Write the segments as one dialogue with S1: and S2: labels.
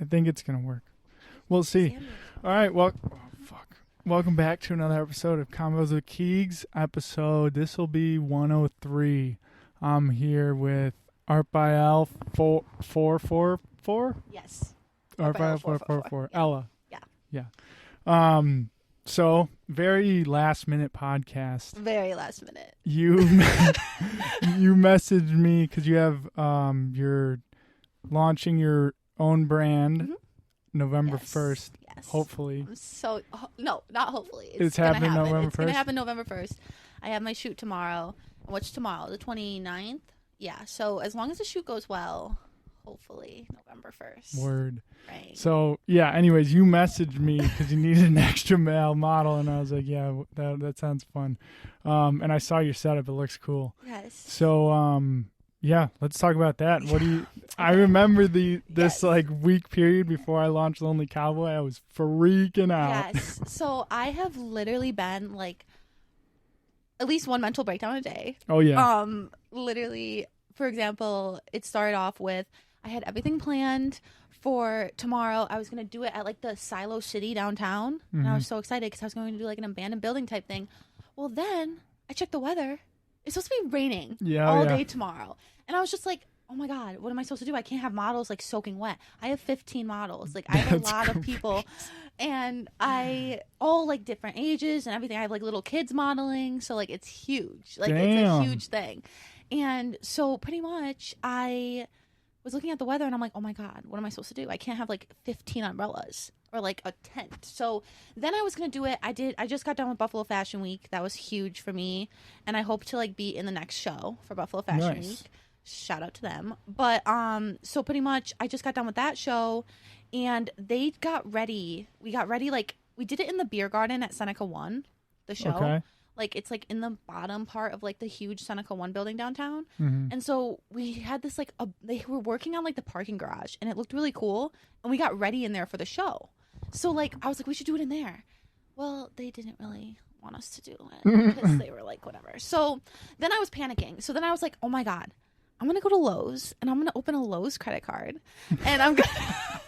S1: I think it's going to work. We'll see. All right. Well, welcome back to another episode of Convos with Keegs. This will be 103. I'm here with Art by L 444.
S2: Yes.
S1: Art by L 444. Ella.
S2: Yeah.
S1: So very last minute podcast.
S2: Very last minute.
S1: You messaged me because you have you're launching your own brand November 1st.
S2: Yes.
S1: Hopefully.
S2: No, not hopefully.
S1: It's happening November 1st.
S2: It's going to happen November 1st. I have my shoot tomorrow. What's tomorrow? The 29th? Yeah. So as long as the shoot goes well, hopefully November 1st.
S1: Word.
S2: Right.
S1: So, yeah, anyways, you messaged me because you needed an extra male model, and I was like, yeah, that sounds fun. And I saw your setup. It looks cool.
S2: Yes.
S1: So, yeah, let's talk about that. What do you... I remember this week period before I launched Lonely Cowboy. I was freaking out.
S2: Yes. So I have literally been like at least one mental breakdown a day.
S1: Oh, yeah.
S2: Literally, for example, it started off with I had everything planned for tomorrow. I was going to do it at like the Silo City downtown. And I was so excited because I was going to do like an abandoned building type thing. Well, then I checked the weather. It's supposed to be raining all day tomorrow. And I was just like, oh my God, what am I supposed to do? I can't have models like soaking wet. I have 15 models. Like I have a lot of people and all like different ages and everything. I have like little kids modeling. So like it's huge. Like it's a huge thing. And so pretty much I was looking at the weather and I'm like, oh my God, what am I supposed to do? I can't have like 15 umbrellas or like a tent. So then I was going to do it. I just got done with Buffalo Fashion Week. That was huge for me. And I hope to like be in the next show for Buffalo Fashion Week. Shout out to them. But so pretty much I just got done with that show and they got ready. We got ready like we did it in the beer garden at Seneca 1, the show. Okay. Like it's like in the bottom part of like the huge Seneca 1 building downtown. And so we had this like they were working on like the parking garage and it looked really cool and we got ready in there for the show. So like I was like we should do it in there. Well, they didn't really want us to do it because they were like whatever. So then I was panicking. So then I was like, "Oh my God. I'm going to go to Lowe's and I'm going to open a Lowe's credit card and I'm going to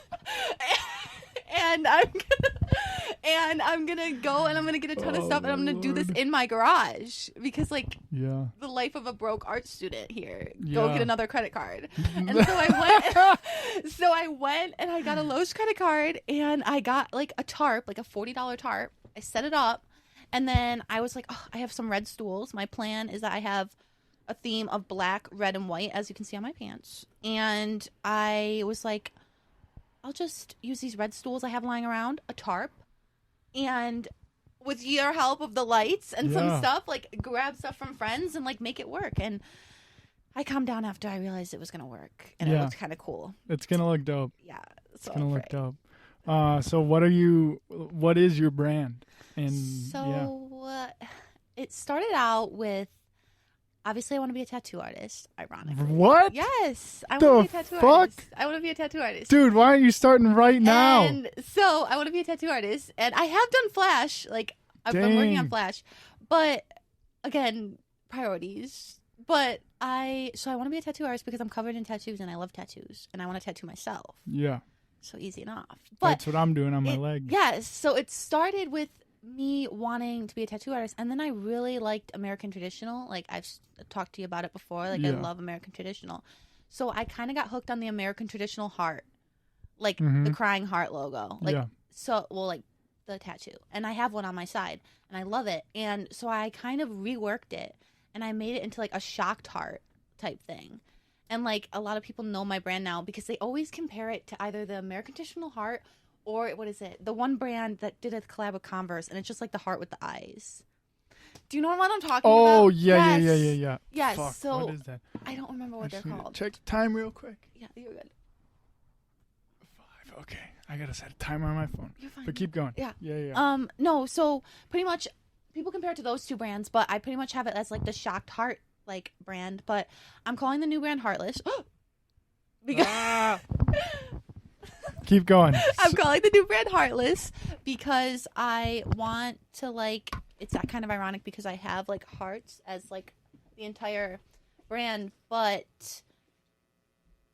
S2: I'm going to go and I'm going to get a ton of stuff and I'm going to do this in my garage because like the life of a broke art student here. Go get another credit card. And so I went and I got a Lowe's credit card and I got like a tarp, like a $40 tarp. I set it up and then I was like, oh, I have some red stools. My plan is that I have a theme of black, red, and white, as you can see on my pants. And I was like, I'll just use these red stools I have lying around, a tarp, and with your help of the lights and some stuff, like grab stuff from friends and like make it work. And I calmed down after I realized it was going to work. And it looked kind of cool.
S1: It's going to look dope.
S2: Yeah.
S1: It's going to look dope. So what is your brand? And
S2: it started out with, obviously, I want to be a tattoo artist, ironically.
S1: What?
S2: Yes. I want to be a tattoo artist. I want to be a tattoo artist.
S1: Dude, why aren't you starting right now?
S2: And so I want to be a tattoo artist. And I have done Flash. Like, I've been working on Flash. But, again, priorities. But I want to be a tattoo artist because I'm covered in tattoos and I love tattoos. And I want to tattoo myself.
S1: Yeah.
S2: So easy enough.
S1: But that's what I'm doing on my leg.
S2: Yes. So it started with me wanting to be a tattoo artist, and then I really liked American traditional. Like I've talked to you about it before. Like I love American traditional, so I kind of got hooked on the American traditional heart, like the crying heart logo. Like like the tattoo, and I have one on my side, and I love it. And so I kind of reworked it, and I made it into like a shocked heart type thing. And like a lot of people know my brand now because they always compare it to either the American traditional heart. Or what is it? The one brand that did a collab with Converse, and it's just like the heart with the eyes. Do you know what I'm talking about?
S1: Oh, yeah.
S2: Yes.
S1: Fuck,
S2: so
S1: what is that?
S2: I don't remember what they're called.
S1: Check the time real quick.
S2: Yeah, you're good.
S1: 5. Okay, I gotta set a timer on my phone.
S2: You're fine.
S1: But keep going.
S2: Yeah. No. So pretty much, people compare it to those two brands, but I pretty much have it as like the shocked heart like brand. But I'm calling the new brand Heartless because.
S1: Keep going.
S2: I'm calling the new brand Heartless because I want to like, it's that kind of ironic because I have like hearts as like the entire brand, but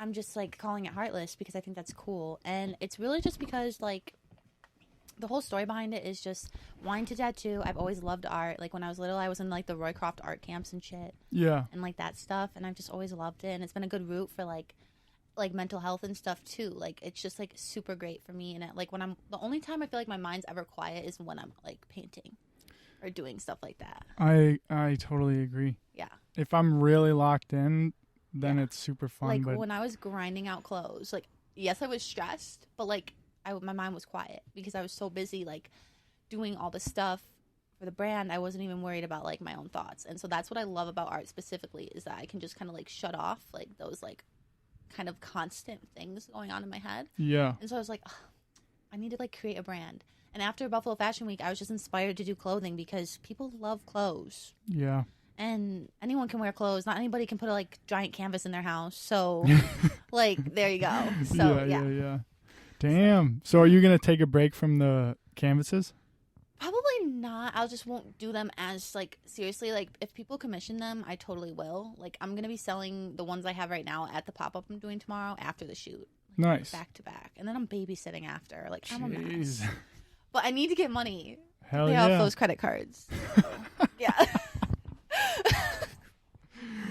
S2: I'm just like calling it Heartless because I think that's cool. And it's really just because like the whole story behind it is just wanting to tattoo. I've always loved art. Like when I was little, I was in like the Roycroft art camps and shit.
S1: Yeah.
S2: And like that stuff. And I've just always loved it. And it's been a good route for like mental health and stuff too. Like it's just like super great for me. And like when I'm, the only time I feel like my mind's ever quiet is when I'm like painting or doing stuff like that.
S1: I totally agree.
S2: Yeah.
S1: If I'm really locked in, then it's super fun.
S2: Like
S1: but
S2: when I was grinding out clothes, like yes, I was stressed, but like my mind was quiet because I was so busy like doing all the stuff for the brand. I wasn't even worried about like my own thoughts. And so that's what I love about art specifically, is that I can just kind of like shut off like those like kind of constant things going on in my head.
S1: Yeah.
S2: And so I was like, I need to like create a brand. And after Buffalo Fashion Week, I was just inspired to do clothing because people love clothes.
S1: Yeah.
S2: And anyone can wear clothes. Not anybody can put a like giant canvas in their house. So like there you go. So
S1: yeah. Damn. So are you going to take a break from the canvases?
S2: Probably not. I just won't do them as like seriously. Like if people commission them, I totally will. Like I'm going to be selling the ones I have right now at the pop-up I'm doing tomorrow after the shoot. Like,
S1: nice.
S2: Back to back. And then I'm babysitting after. Like
S1: Jeez.
S2: I'm a mess. But I need to get money
S1: Hell
S2: to pay off those credit cards. So, yeah.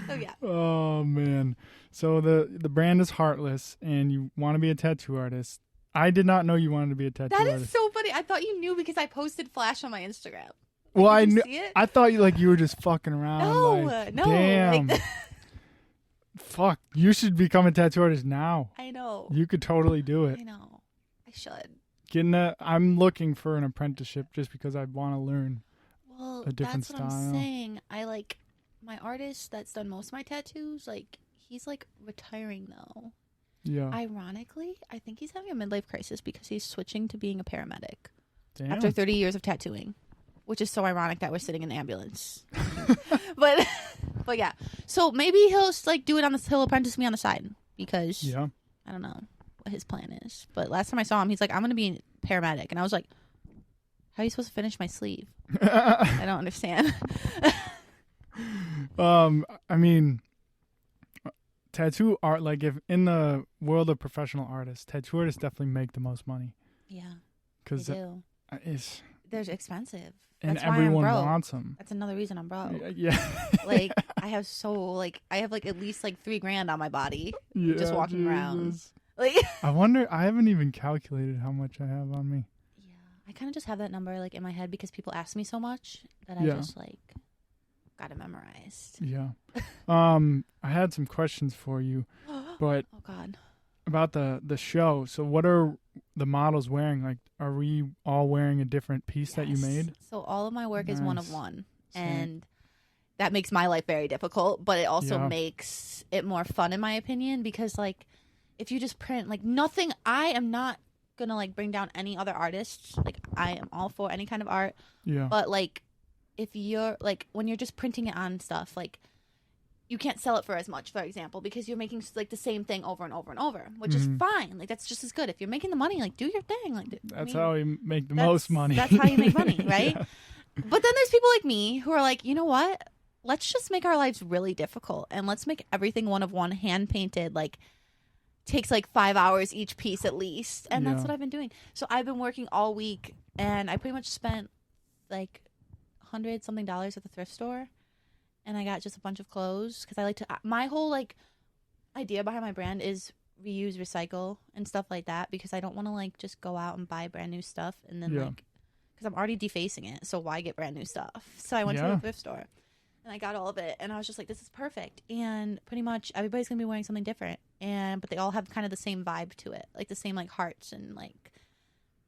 S2: So yeah.
S1: Oh man. So the brand is Heartless and you want to be a tattoo artist. I did not know you wanted to be a tattoo
S2: That
S1: artist.
S2: is so funny. I thought you knew because I posted Flash on my Instagram.
S1: Well, I
S2: Did you
S1: knew.
S2: see it?
S1: I thought you were just fucking around.
S2: No,
S1: like,
S2: no.
S1: Damn.
S2: Like,
S1: Fuck. You should become a tattoo artist now.
S2: I know.
S1: You could totally do it.
S2: I know. I should.
S1: I'm looking for an apprenticeship just because I want to learn a different
S2: that's what
S1: style.
S2: I'm saying. I like my artist that's done most of my tattoos. Like he's like retiring though.
S1: Yeah.
S2: Ironically, I think he's having a midlife crisis because he's switching to being a paramedic
S1: Damn.
S2: after 30 years of tattooing, which is so ironic that we're sitting in the ambulance. but yeah, so maybe he'll like do it on he'll apprentice me on the side because I don't know what his plan is. But last time I saw him, he's like, I'm gonna be a paramedic, and I was like, how are you supposed to finish my sleeve? I don't understand.
S1: I mean, tattoo art, like if in the world of professional artists, tattoo artists definitely make the most money.
S2: Yeah,
S1: because
S2: they do. They're expensive,
S1: and
S2: that's
S1: everyone
S2: why I'm broke.
S1: wants them.
S2: That's another reason I'm broke.
S1: Yeah.
S2: Like I have like at least like $3,000 on my body just walking around. Like
S1: I wonder. I haven't even calculated how much I have on me.
S2: Yeah, I kind of just have that number like in my head because people ask me so much that I just like got it memorized.
S1: Yeah. I had some questions for you, but
S2: oh god,
S1: about the show. So what are the models wearing? Like, are we all wearing a different piece that you made?
S2: So all of my work is one of one,
S1: Same.
S2: and that makes my life very difficult, but it also makes it more fun in my opinion because like if you just print like nothing, I am not gonna like bring down any other artists. Like I am all for any kind of art.
S1: Yeah.
S2: But like if you're like when you're just printing it on stuff, like you can't sell it for as much, for example, because you're making like the same thing over and over and over, which is fine. Like that's just as good. If you're making the money, like do your thing. Like
S1: that's how we make the most money.
S2: That's how you make money, right? Yeah. But then there's people like me who are like, you know what? Let's just make our lives really difficult and let's make everything one of one, hand painted, like takes like 5 hours each piece at least. And that's what I've been doing. So I've been working all week and I pretty much spent like $100-something at the thrift store. And I got just a bunch of clothes because I like to, my whole like idea behind my brand is reuse, recycle and stuff like that because I don't want to like just go out and buy brand new stuff and then like, because I'm already defacing it. So why get brand new stuff? So I went to a thrift store and I got all of it and I was just like, this is perfect. And pretty much everybody's going to be wearing something different. But they all have kind of the same vibe to it, like the same like hearts and like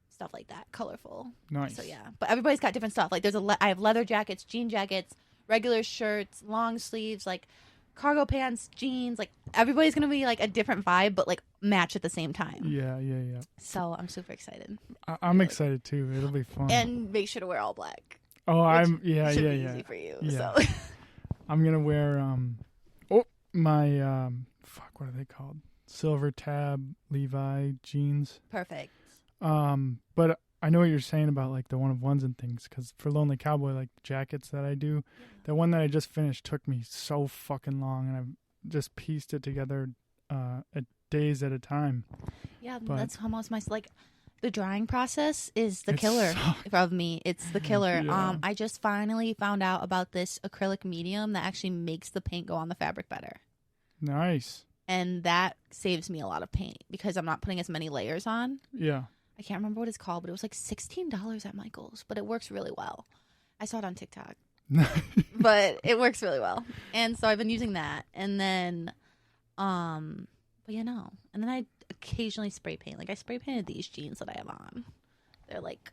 S2: stuff like that, colorful.
S1: Nice.
S2: So yeah, but everybody's got different stuff. Like I have leather jackets, jean jackets, regular shirts, long sleeves, like cargo pants, jeans. Like everybody's gonna be like a different vibe, but like match at the same time.
S1: Yeah.
S2: So I'm super excited.
S1: I'm excited too. It'll be fun.
S2: And make sure to wear all black.
S1: Oh, I'm
S2: be easy for you.
S1: Yeah.
S2: So
S1: I'm gonna wear my what are they called? Silver tab Levi jeans.
S2: perfect.
S1: But I know what you're saying about like the one of ones and things, because for Lonely Cowboy, like jackets that I do, the one that I just finished took me so fucking long, and I've just pieced it together days at a time.
S2: Yeah,
S1: But
S2: that's almost like the drying process is the
S1: it
S2: killer
S1: sucks.
S2: of me. It's the killer.
S1: Yeah.
S2: I just finally found out about this acrylic medium that actually makes the paint go on the fabric better.
S1: Nice.
S2: And that saves me a lot of paint because I'm not putting as many layers on.
S1: Yeah.
S2: I can't remember what it's called, but it was like $16 at Michael's, but it works really well. I saw it on TikTok. But it works really well. And so I've been using that. And then but yeah, no. And then I occasionally spray paint. Like I spray painted these jeans that I have on. They're like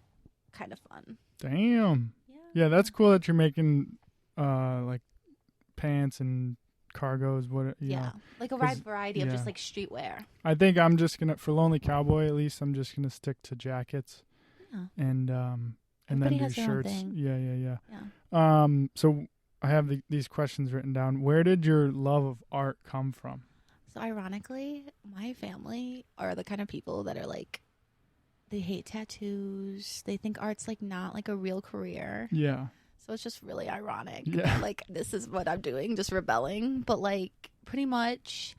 S2: kind of fun.
S1: Damn. Yeah, that's cool that you're making like pants and cargos. You know.
S2: Like a wide variety of just like streetwear.
S1: I think I'm just gonna, for Lonely Cowboy at least, I'm just gonna stick to jackets.
S2: Yeah.
S1: And
S2: Everybody
S1: then do
S2: has their own
S1: shirts.
S2: thing.
S1: Yeah. So I have these questions written down. Where did your love of art come from?
S2: So ironically, my family are the kind of people that are like, they hate tattoos. They think art's like not like a real career.
S1: Yeah.
S2: So it's just really ironic.
S1: Yeah.
S2: Like this is what I'm doing, just rebelling. But like pretty much,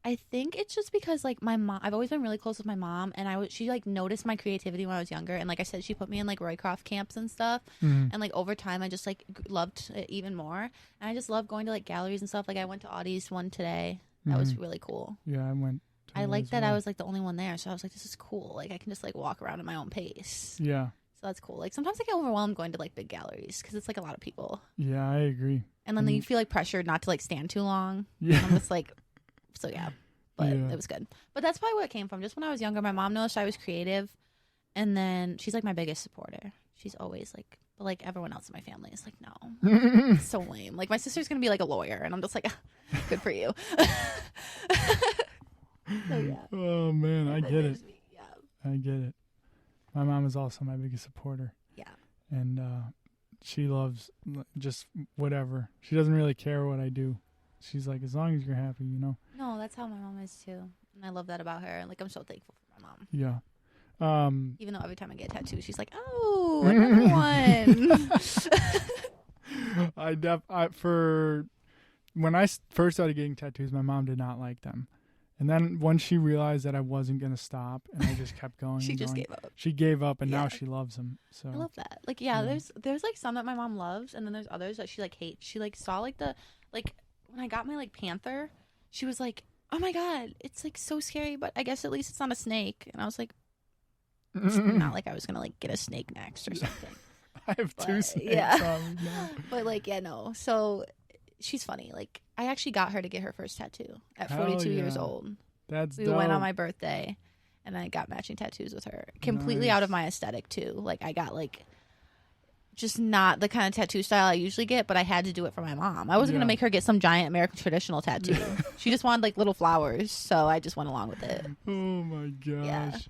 S2: I think it's just because like my mom, I've always been really close with my mom, and she like noticed my creativity when I was younger, and like I said, she put me in like Roycroft camps and stuff, and like over time I just like loved it even more, and I just love going to like galleries and stuff. Like I went to Audie's one today. That was really cool.
S1: Yeah, I went.
S2: I liked that I was like the only one there, so I was like, this is cool. Like I can just like walk around at my own pace.
S1: Yeah.
S2: So that's cool. Like sometimes I get overwhelmed going to like big galleries because it's like a lot of people.
S1: Yeah, I agree.
S2: And then you feel like pressured not to like stand too long.
S1: Yeah.
S2: And I'm just like, so yeah. But
S1: Yeah.
S2: it was good. But that's probably where it came from. Just when I was younger, my mom noticed I was creative. And then she's like my biggest supporter. She's always like, but like everyone else in my family is like, no. It's so lame. Like my sister's going to be like a lawyer. And I'm just like, good for you. So yeah.
S1: Oh, man, I get it.
S2: Yeah.
S1: I get it. My mom is also my biggest supporter.
S2: Yeah.
S1: And she loves just whatever. She doesn't really care what I do. She's like, as long as you're happy, you know?
S2: No, that's how my mom is too. And I love that about her. Like, I'm so thankful for my mom.
S1: Yeah.
S2: Even though every time I get a tattoo, she's like, oh, another one.
S1: For when I first started getting tattoos, my mom did not like them. And then once she realized that I wasn't going to stop and I just kept going,
S2: She just gave up.
S1: She gave up, and now she loves them. So
S2: I love that. Like, there's like some that my mom loves, and then there's others that she like hates. She like saw like when I got my like panther, she was like, oh my God, it's like so scary, but I guess at least it's not a snake. And I was like, it's not like I was going to like get a snake next or something.
S1: I have two snakes on me now.
S2: But like, yeah, no. So she's funny. Like, I actually got her to get her first tattoo at
S1: Hell
S2: 42
S1: yeah.
S2: years old.
S1: We
S2: went on my birthday, and I got matching tattoos with her. Completely out of my aesthetic too. Like I got like just not the kind of tattoo style I usually get, but I had to do it for my mom. I wasn't gonna make her get some giant American traditional tattoo. She just wanted like little flowers, so I just went along with it.
S1: Oh my gosh.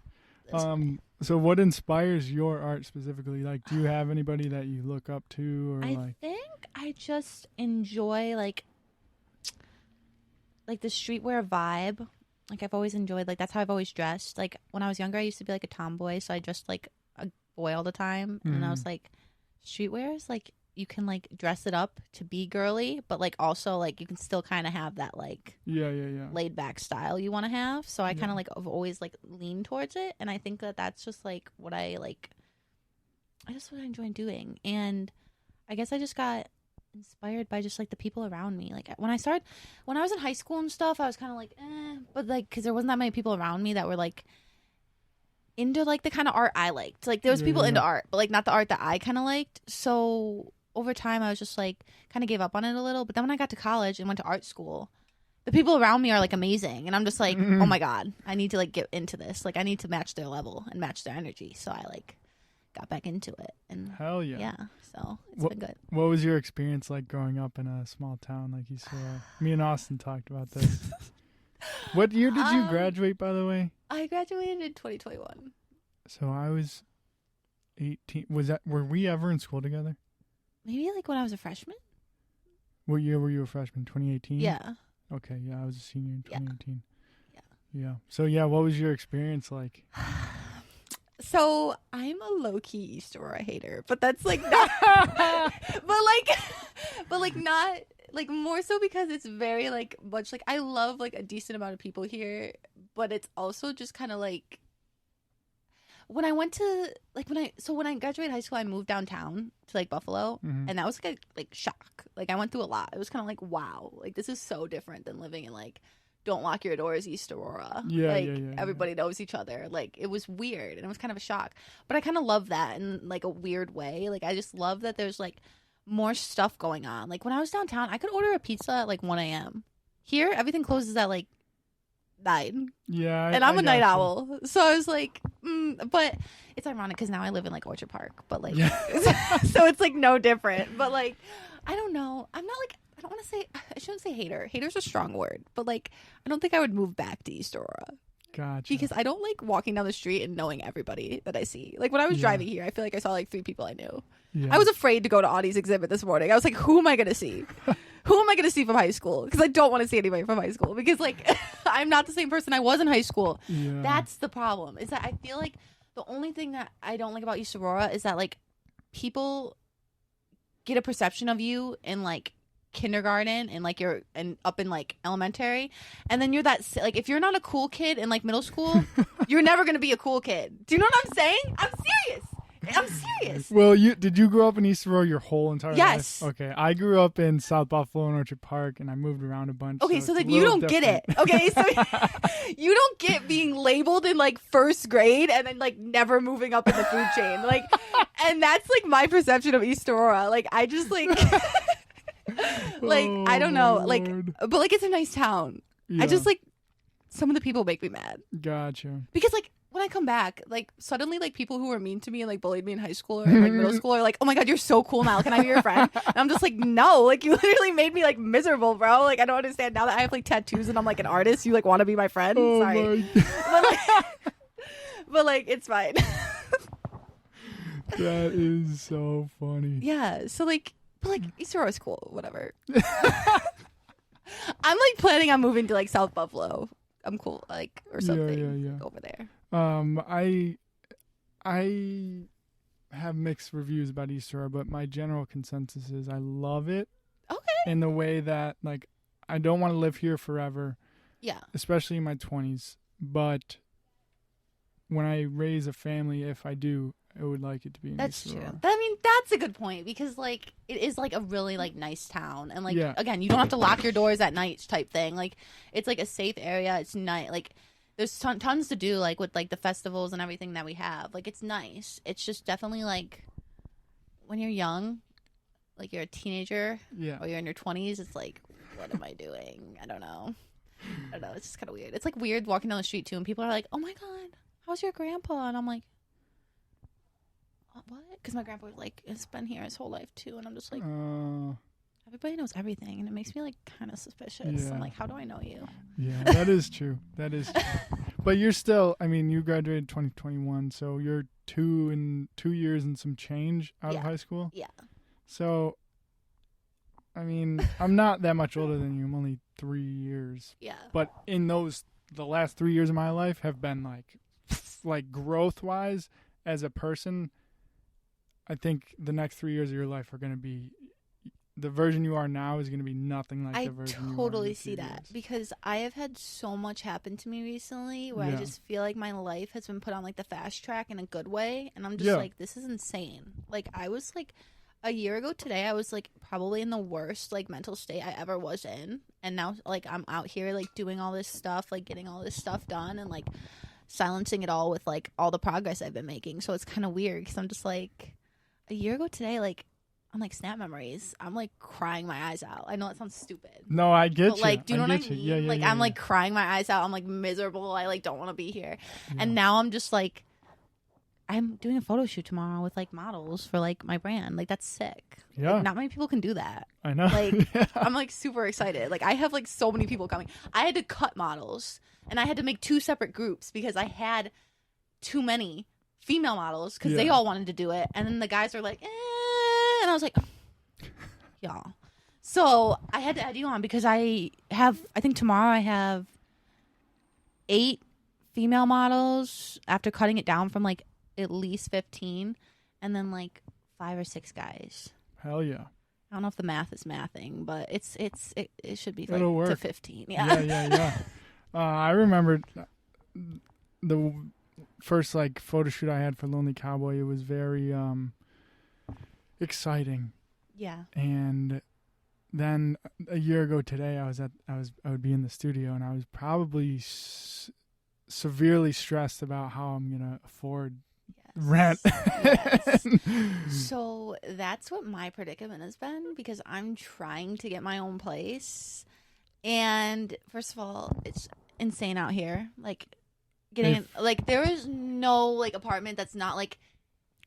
S2: Yeah.
S1: So what inspires your art specifically? Like, do you have anybody that you look up to, or
S2: I think I just enjoy like the streetwear vibe. Like I've always enjoyed, like that's how I've always dressed. Like when I was younger, I used to be like a tomboy, so I dressed like a boy all the time. And I was like, streetwear is like you can like dress it up to be girly, but like also like you can still kind of have that like laid back style you want to have. So I kind of like have always like leaned towards it, and I think that that's just like what I enjoy doing. And I guess I just got inspired by just like the people around me. Like when I was in high school and stuff, I was kind of like but like because there wasn't that many people around me that were like into like the kind of art I liked. Like there was people into art, but like not the art that I kind of liked. So over time I was just like kind of gave up on it a little. But then when I got to college and went to art school, the people around me are like amazing, and I'm just like, oh my God, I need to like get into this. Like I need to match their level and match their energy. So I like got back into it, and
S1: hell yeah.
S2: Yeah, so it's been good.
S1: What was your experience like growing up in a small town like you said? Me and Austin talked about this. What year did you graduate, by the way?
S2: I graduated in 2021.
S1: So I was 18. Were we ever in school together?
S2: Maybe like when I was a freshman.
S1: What year were you a freshman? 2018?
S2: Yeah.
S1: Okay, yeah, I was a senior in 2018.
S2: Yeah.
S1: So yeah, what was your experience like?
S2: So I'm a low-key East Aurora hater, but that's like not, but like not like more so because it's very like much like I love like a decent amount of people here, but it's also just kind of like when I went to like when I graduated high school, I moved downtown to like Buffalo, and that was like a like shock. Like I went through a lot. It was kind of like wow, like this is so different than living in like don't lock your doors East Aurora. Like everybody knows each other. Like it was weird and it was kind of a shock. But I kind of love that in like a weird way. Like I just love that there's like more stuff going on. Like when I was downtown, I could order a pizza at like 1 a.m. Here, everything closes at like 9.
S1: Yeah.
S2: And I'm a night owl. So I was like, but it's ironic because now I live in like Orchard Park. But like, so it's like no different. But like, I don't know. I'm not like, I don't want to say, I shouldn't say hater. Hater's a strong word. But like, I don't think I would move back to East Aurora.
S1: Gotcha.
S2: Because I don't like walking down the street and knowing everybody that I see. Like when I was driving here, I feel like I saw like 3 people I knew. Yeah. I was afraid to go to Audie's exhibit this morning. I was like, who am I going to see? Who am I going to see from high school? Because I don't want to see anybody from high school. Because like, I'm not the same person I was in high school. Yeah. That's the problem. Is that I feel like the only thing that I don't like about East Aurora is that like people get a perception of you in like kindergarten and like you're and up in like elementary, and then you're that like if you're not a cool kid in like middle school, you're never gonna be a cool kid. Do you know what I'm saying? I'm serious.
S1: Well, did you grow up in East Aurora your whole entire
S2: life?
S1: Yes. Okay, I grew up in South Buffalo and Orchard Park, and I moved around a bunch.
S2: Okay, so then you don't get it. Okay, so you don't get being labeled in like first grade and then like never moving up in the food chain. Like, and that's like my perception of East Aurora. Like, I just like. Like I don't know, like but like it's a nice town. I just like some of the people make me mad.
S1: Gotcha.
S2: Because like when I come back, like suddenly like people who were mean to me and like bullied me in high school or like middle school are like, oh my god, you're so cool now. Can I be your friend? And I'm just like, no, like you literally made me like miserable, bro. Like I don't understand now that I have like tattoos and I'm like an artist. You like want to be my friend?
S1: Oh
S2: sorry, but like it's fine.
S1: That is so funny.
S2: Yeah. So like. But like East Aurora is cool, whatever. I'm like planning on moving to like South Buffalo. I'm cool, like or something over there.
S1: I have mixed reviews about East Aurora, but my general consensus is I love it.
S2: Okay.
S1: In the way that like I don't want to live here forever.
S2: Yeah.
S1: Especially in my 20s, but when I raise a family, if I do, I would like it to be in
S2: That's
S1: East Aurora.
S2: true. I mean, that's a good point because, like, it is, like, a really, like, nice town. And, like, again, you don't have to lock your doors at night type thing. Like, it's, like, a safe area. It's nice. Like, there's tons to do, like, with, like, the festivals and everything that we have. Like, it's nice. It's just definitely, like, when you're young, like, you're a teenager or you're in your 20s, it's, like, what am I doing? I don't know. It's just kind of weird. It's, like, weird walking down the street, too, and people are like, oh, my God, how's your grandpa? And I'm like, what? Because my grandpa like has been here his whole life too, and I'm just like, everybody knows everything, and it makes me like kind of suspicious. I'm like, how do I know you?
S1: Yeah, that is true. That is true. But you're still, I mean, you graduated 2021, so you're 2 years and some change out of high school.
S2: Yeah.
S1: So, I mean, I'm not that much older than you. I'm only 3 years.
S2: Yeah.
S1: But in the last 3 years of my life have been like growth wise as a person. I think the next 3 years of your life are going to be the version you are now is going to be nothing like the version you are. I
S2: totally see that because I have had so much happen to me recently where I just feel like my life has been put on like the fast track in a good way, and I'm just like, this is insane. Like I was like a year ago today, I was like probably in the worst like mental state I ever was in, and now like I'm out here like doing all this stuff, like getting all this stuff done, and like silencing it all with like all the progress I've been making. So it's kind of weird because I'm just like. A year ago today, like, on, like, Snap Memories, I'm, like, crying my eyes out. I know that sounds stupid.
S1: No, I get
S2: but,
S1: you.
S2: like, do you know what I mean?
S1: Yeah,
S2: like, I'm, like, crying my eyes out. I'm, like, miserable. I, like, don't want to be here. Yeah. And now I'm just, like, I'm doing a photo shoot tomorrow with, like, models for, like, my brand. Like, that's sick.
S1: Yeah.
S2: Like, not many people can do that.
S1: I know.
S2: Like, I'm, like, super excited. Like, I have, like, so many people coming. I had to cut models, and I had to make 2 separate groups because I had too many female models because they all wanted to do it, and then the guys are like and I was like y'all, so I had to add you on because I think tomorrow I have 8 female models after cutting it down from like at least 15, and then like 5 or 6 guys.
S1: Hell yeah.
S2: I don't know if the math is mathing, but it should be
S1: It'll
S2: like to
S1: work.
S2: 15. Yeah.
S1: Yeah. I remember the first like photo shoot I had for Lonely Cowboy. It was very exciting.
S2: Yeah.
S1: And then a year ago today, I would be in the studio, and I was probably severely stressed about how I'm gonna afford rent.
S2: Yes. So that's what my predicament has been, because I'm trying to get my own place, and first of all, it's insane out here. Like getting like there is no like apartment that's not like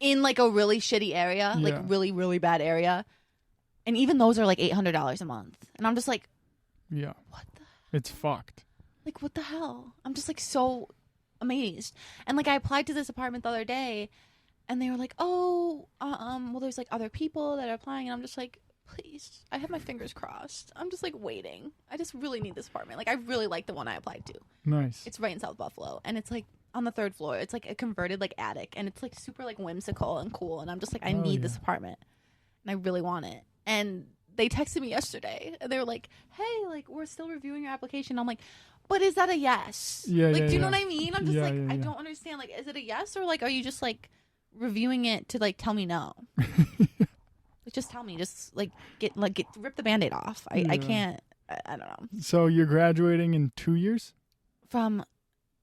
S2: in like a really shitty area, like really really bad area. And even those are like $800 a month. And I'm just like,
S1: yeah,
S2: what the?
S1: It's fucked.
S2: Like, what the hell? I'm just like so amazed. And like I applied to this apartment the other day, and they were like, oh, well, there's like other people that are applying. And I'm just like, please, I have my fingers crossed. I'm just like waiting. I just really need this apartment. Like I really like the one I applied to.
S1: Nice.
S2: It's right in South Buffalo, and it's like on the 3rd floor. It's like a converted like attic, and it's like super like whimsical and cool. And I'm just like, I need this apartment, and I really want it. And they texted me yesterday, and they were like, hey, like, we're still reviewing your application. I'm like, but is that a yes?
S1: Yeah,
S2: like,
S1: yeah,
S2: do you know what I mean? I'm just
S1: I
S2: don't understand. Like, is it a yes, or like, are you just like reviewing it to like tell me no? Like, just tell me. Just like rip the Band-Aid off. I can't. I don't know.
S1: So you're graduating in 2 years
S2: From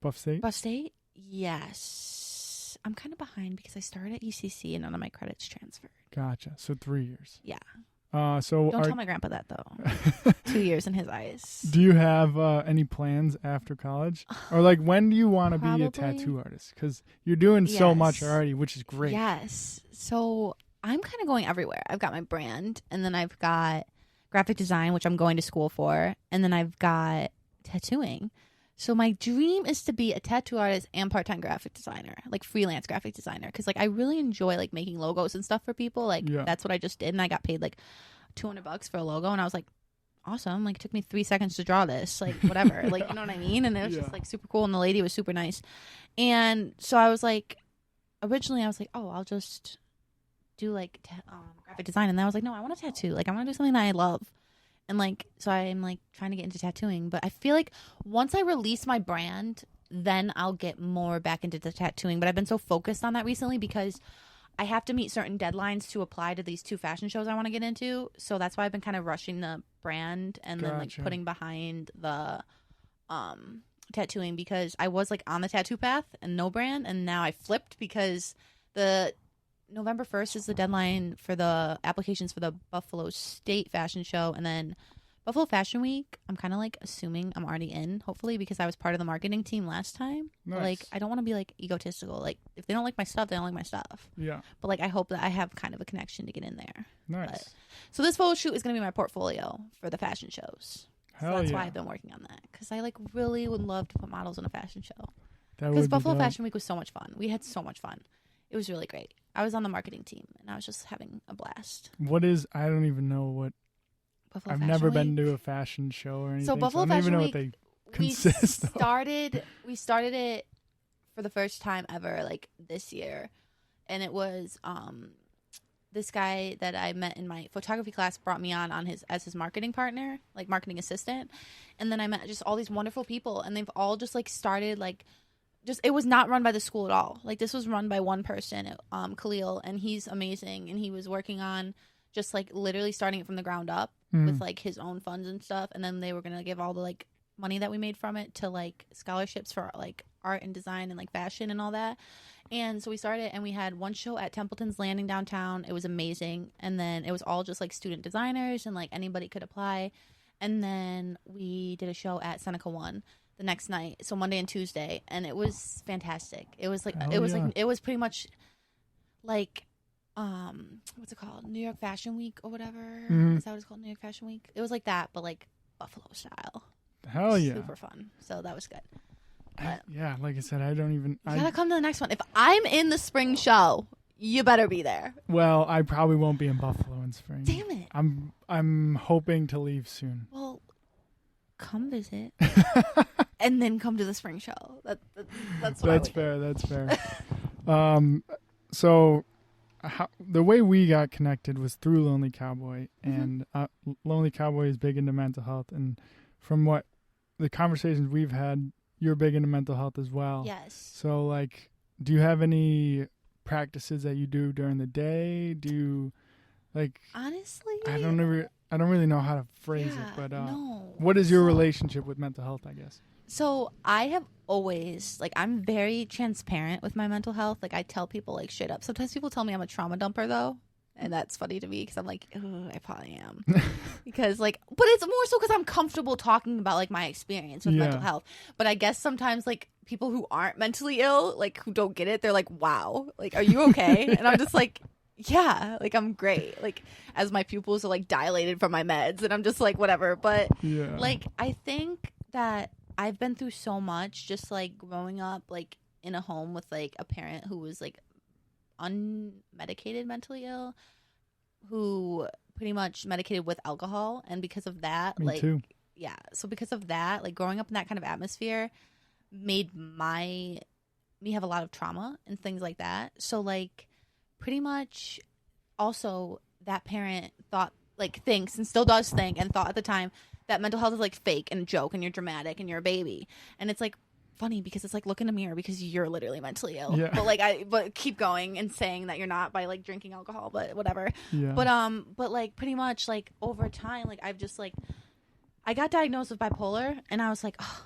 S1: Buff State?
S2: Buff State? Yes. I'm kind of behind because I started at UCC and none of my credits transferred.
S1: Gotcha. So 3 years.
S2: Yeah.
S1: So
S2: don't tell my grandpa that though. 2 years in his eyes.
S1: Do you have any plans after college, or like when do you want to be a tattoo artist? Because you're doing so much already, which is great.
S2: Yes. So I'm kind of going everywhere. I've got my brand, and then I've got graphic design, which I'm going to school for, and then I've got tattooing. So my dream is to be a tattoo artist and part-time graphic designer, like freelance graphic designer. Because like I really enjoy like making logos and stuff for people. Like that's what I just did, and I got paid like $200 for a logo, and I was like, awesome. Like it took me 3 seconds to draw this, like whatever, like you know what I mean. And it was just like super cool, and the lady was super nice. And so I was like, originally I was like, oh, I'll just do like graphic design, and then I was like, no, I want a tattoo. Like I want to do something that I love. And like, so I'm like trying to get into tattooing, but I feel like once I release my brand, then I'll get more back into the tattooing. But I've been so focused on that recently because I have to meet certain deadlines to apply to these 2 fashion shows I want to get into. So that's why I've been kind of rushing the brand and then like putting behind the tattooing, because I was like on the tattoo path and no brand. And now I flipped because the November 1st is the deadline for the applications for the Buffalo State Fashion Show, and then Buffalo Fashion Week, I'm kind of like assuming I'm already in, hopefully, because I was part of the marketing team last time.
S1: Nice.
S2: But, like, I don't want to be like egotistical. Like, if they don't like my stuff, they don't like my stuff.
S1: Yeah.
S2: But like, I hope that I have kind of a connection to get in there.
S1: Nice.
S2: But, so this photo shoot is going to be my portfolio for the fashion shows. So that's why I've been working on that, because I like really would love to put models in a fashion show. Because Buffalo Fashion Week was so much fun. We had so much fun. It was really great. I was on the marketing team, and I was just having a blast.
S1: What is? I don't even know what.
S2: Buffalo
S1: I've
S2: Fashion
S1: never
S2: Week?
S1: been to a fashion show or anything.
S2: So Buffalo
S1: I don't
S2: Fashion
S1: even know
S2: Week,
S1: what they consist of.
S2: We started it for the first time ever, like this year, and it was this guy that I met in my photography class brought me on as his marketing partner, like marketing assistant, and then I met just all these wonderful people, and they've all just like started like. Just it was not run by the school at all. Like this was run by one person, Khalil, and he's amazing. And he was working on just like literally starting it from the ground up with like his own funds and stuff. And then they were gonna give all the like money that we made from it to like scholarships for like art and design and like fashion and all that. And so we started, and we had one show at Templeton's Landing downtown. It was amazing. And then it was all just like student designers, and like anybody could apply. And then we did a show at Seneca One the next night, so Monday and Tuesday, and it was fantastic. It was like it was pretty much like what's it called, New York Fashion Week or whatever. Is that what it's called, New York Fashion Week? It was like that, but like Buffalo style.
S1: Hell yeah,
S2: super fun. So that was good.
S1: Yeah, like I said, I don't even.
S2: You gotta come to the next one. If I'm in the spring show, you better be there.
S1: Well, I probably won't be in Buffalo in spring.
S2: Damn it.
S1: I'm hoping to leave soon.
S2: Well, come visit. And then come to the spring show. That's fair.
S1: That's fair. So the way we got connected was through Lonely Cowboy,
S2: Mm-hmm.
S1: and Lonely Cowboy is big into mental health, and from what the conversations we've had, you're big into mental health as well.
S2: Yes.
S1: So, like, do you have any practices that you do during the day? Do you, like,
S2: Honestly,
S1: I don't really know how to phrase it, but
S2: no.
S1: what is your relationship with mental health, I guess?
S2: So I have always, like, I'm very transparent with my mental health. Like, I tell people, like, straight up. Sometimes people tell me I'm a trauma dumper, though. And that's funny to me because I'm like, I probably am. Because, like, but it's more so because I'm comfortable talking about, like, my experience with mental health. But I guess sometimes, like, people who aren't mentally ill, like, who don't get it, they're like, wow, like, are you okay? And I'm just like, yeah, like, I'm great. Like, as my pupils are, like, dilated from my meds. And I'm just like, whatever. But, like, I think that I've been through so much just, like, growing up, like, in a home with, like, a parent who was, like, unmedicated mentally ill, who pretty much medicated with alcohol. And because of that,
S1: Me
S2: like,
S1: too.
S2: yeah. So because of that, like, growing up in that kind of atmosphere made me have a lot of trauma and things like that. So, like, pretty much also that parent thinks and still does think and thought at the time that mental health is, like, fake and a joke and you're dramatic and you're a baby. And it's, like, funny because it's like, look in a mirror because you're literally mentally ill.
S1: Yeah.
S2: But keep going and saying that you're not by, like, drinking alcohol, but whatever.
S1: Yeah.
S2: But like, pretty much, like, over time, like, I've just, like, I got diagnosed with bipolar and I was like, oh,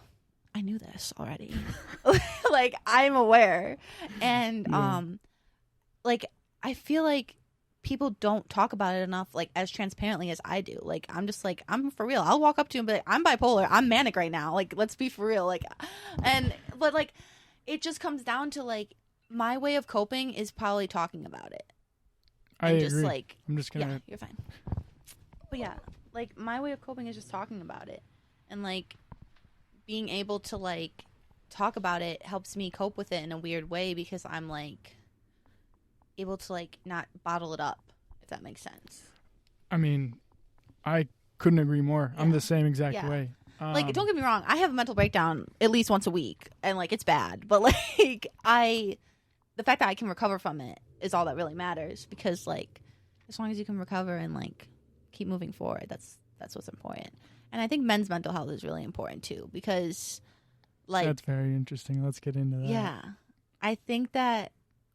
S2: I knew this already. Like, I'm aware. And like, I feel like people don't talk about it enough, like, as transparently as I do. Like, I'm just like, I'm for real. I'll walk up to him and be like, I'm bipolar. I'm manic right now. Like, let's be for real. Like, but like, it just comes down to, like, my way of coping is probably talking about it.
S1: I
S2: and
S1: agree.
S2: Just, like,
S1: I'm just gonna.
S2: Yeah, you're fine. But yeah, like, my way of coping is just talking about it, and, like, being able to, like, talk about it helps me cope with it in a weird way because I'm, like, able to, like, not bottle it up, if that makes sense.
S1: I mean, I couldn't agree more. I'm the same exact way.
S2: Like, don't get me wrong, I have a mental breakdown at least once a week, and, like, it's bad. But, like, the fact that I can recover from it is all that really matters because, like, as long as you can recover and, like, keep moving forward, that's what's important. And I think men's mental health is really important too because, like,
S1: that's very interesting. Let's get into that.
S2: Yeah, I think that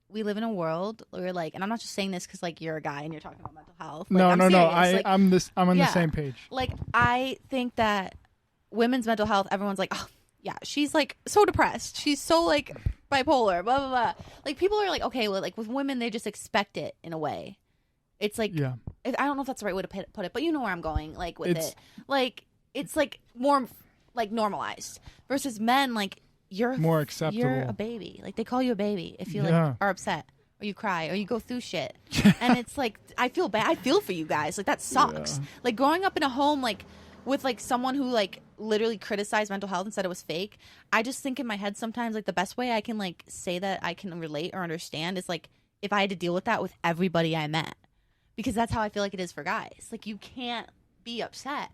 S2: we live in a world where, like, and I'm not just saying this because, like, you're a guy and you're talking about mental health. Like,
S1: No.
S2: Like,
S1: I'm on the same page.
S2: Like, I think that women's mental health, everyone's like, oh yeah, she's, like, so depressed. She's so, like, bipolar, blah blah blah. Like, people are like, okay, well, like, with women, they just expect it in a way. It's like,
S1: yeah.
S2: I don't know if that's the right way to put it, but you know where I'm going, like, with it. Like, it's, like, more, like, normalized versus men, like, you're
S1: more acceptable.
S2: You're a baby. Like, they call you a baby if you, like, are upset or you cry or you go through shit. And it's like, I feel bad. I feel for you guys. Like, that sucks. Yeah. Like, growing up in a home, like, with, like, someone who, like, literally criticized mental health and said it was fake, I just think in my head sometimes, like, the best way I can, like, say that I can relate or understand is, like, if I had to deal with that with everybody I met. Because that's how I feel like it is for guys. Like, you can't be upset.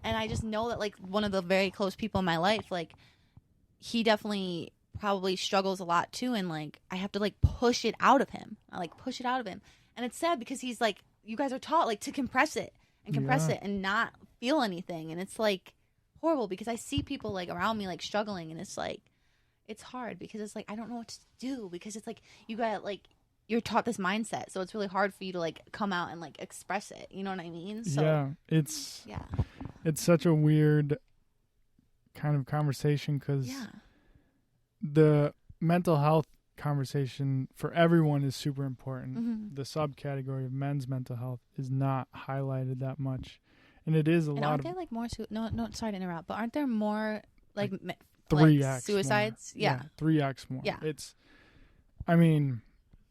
S2: And I just know that, like, one of the very close people in my life, like, he definitely probably struggles a lot too. And, like, I have to, like, push it out of him. I, like, push it out of him. And it's sad because he's like, you guys are taught, like, to compress it and not feel anything. And it's, like, horrible because I see people, like, around me, like, struggling. And it's, like, it's hard because it's, like, I don't know what to do because it's, like, you got, like, you're taught this mindset, so it's really hard for you to, like, come out and, like, express it. You know what I mean? So,
S1: it's such a weird kind of conversation because the mental health conversation for everyone is super important. Mm-hmm. The subcategory of men's mental health is not highlighted that much, and it is lot.
S2: Aren't there, like, more? No, sorry to interrupt, but aren't there more, like
S1: 3x
S2: suicides?
S1: More. Yeah, 3x more. Yeah, I mean.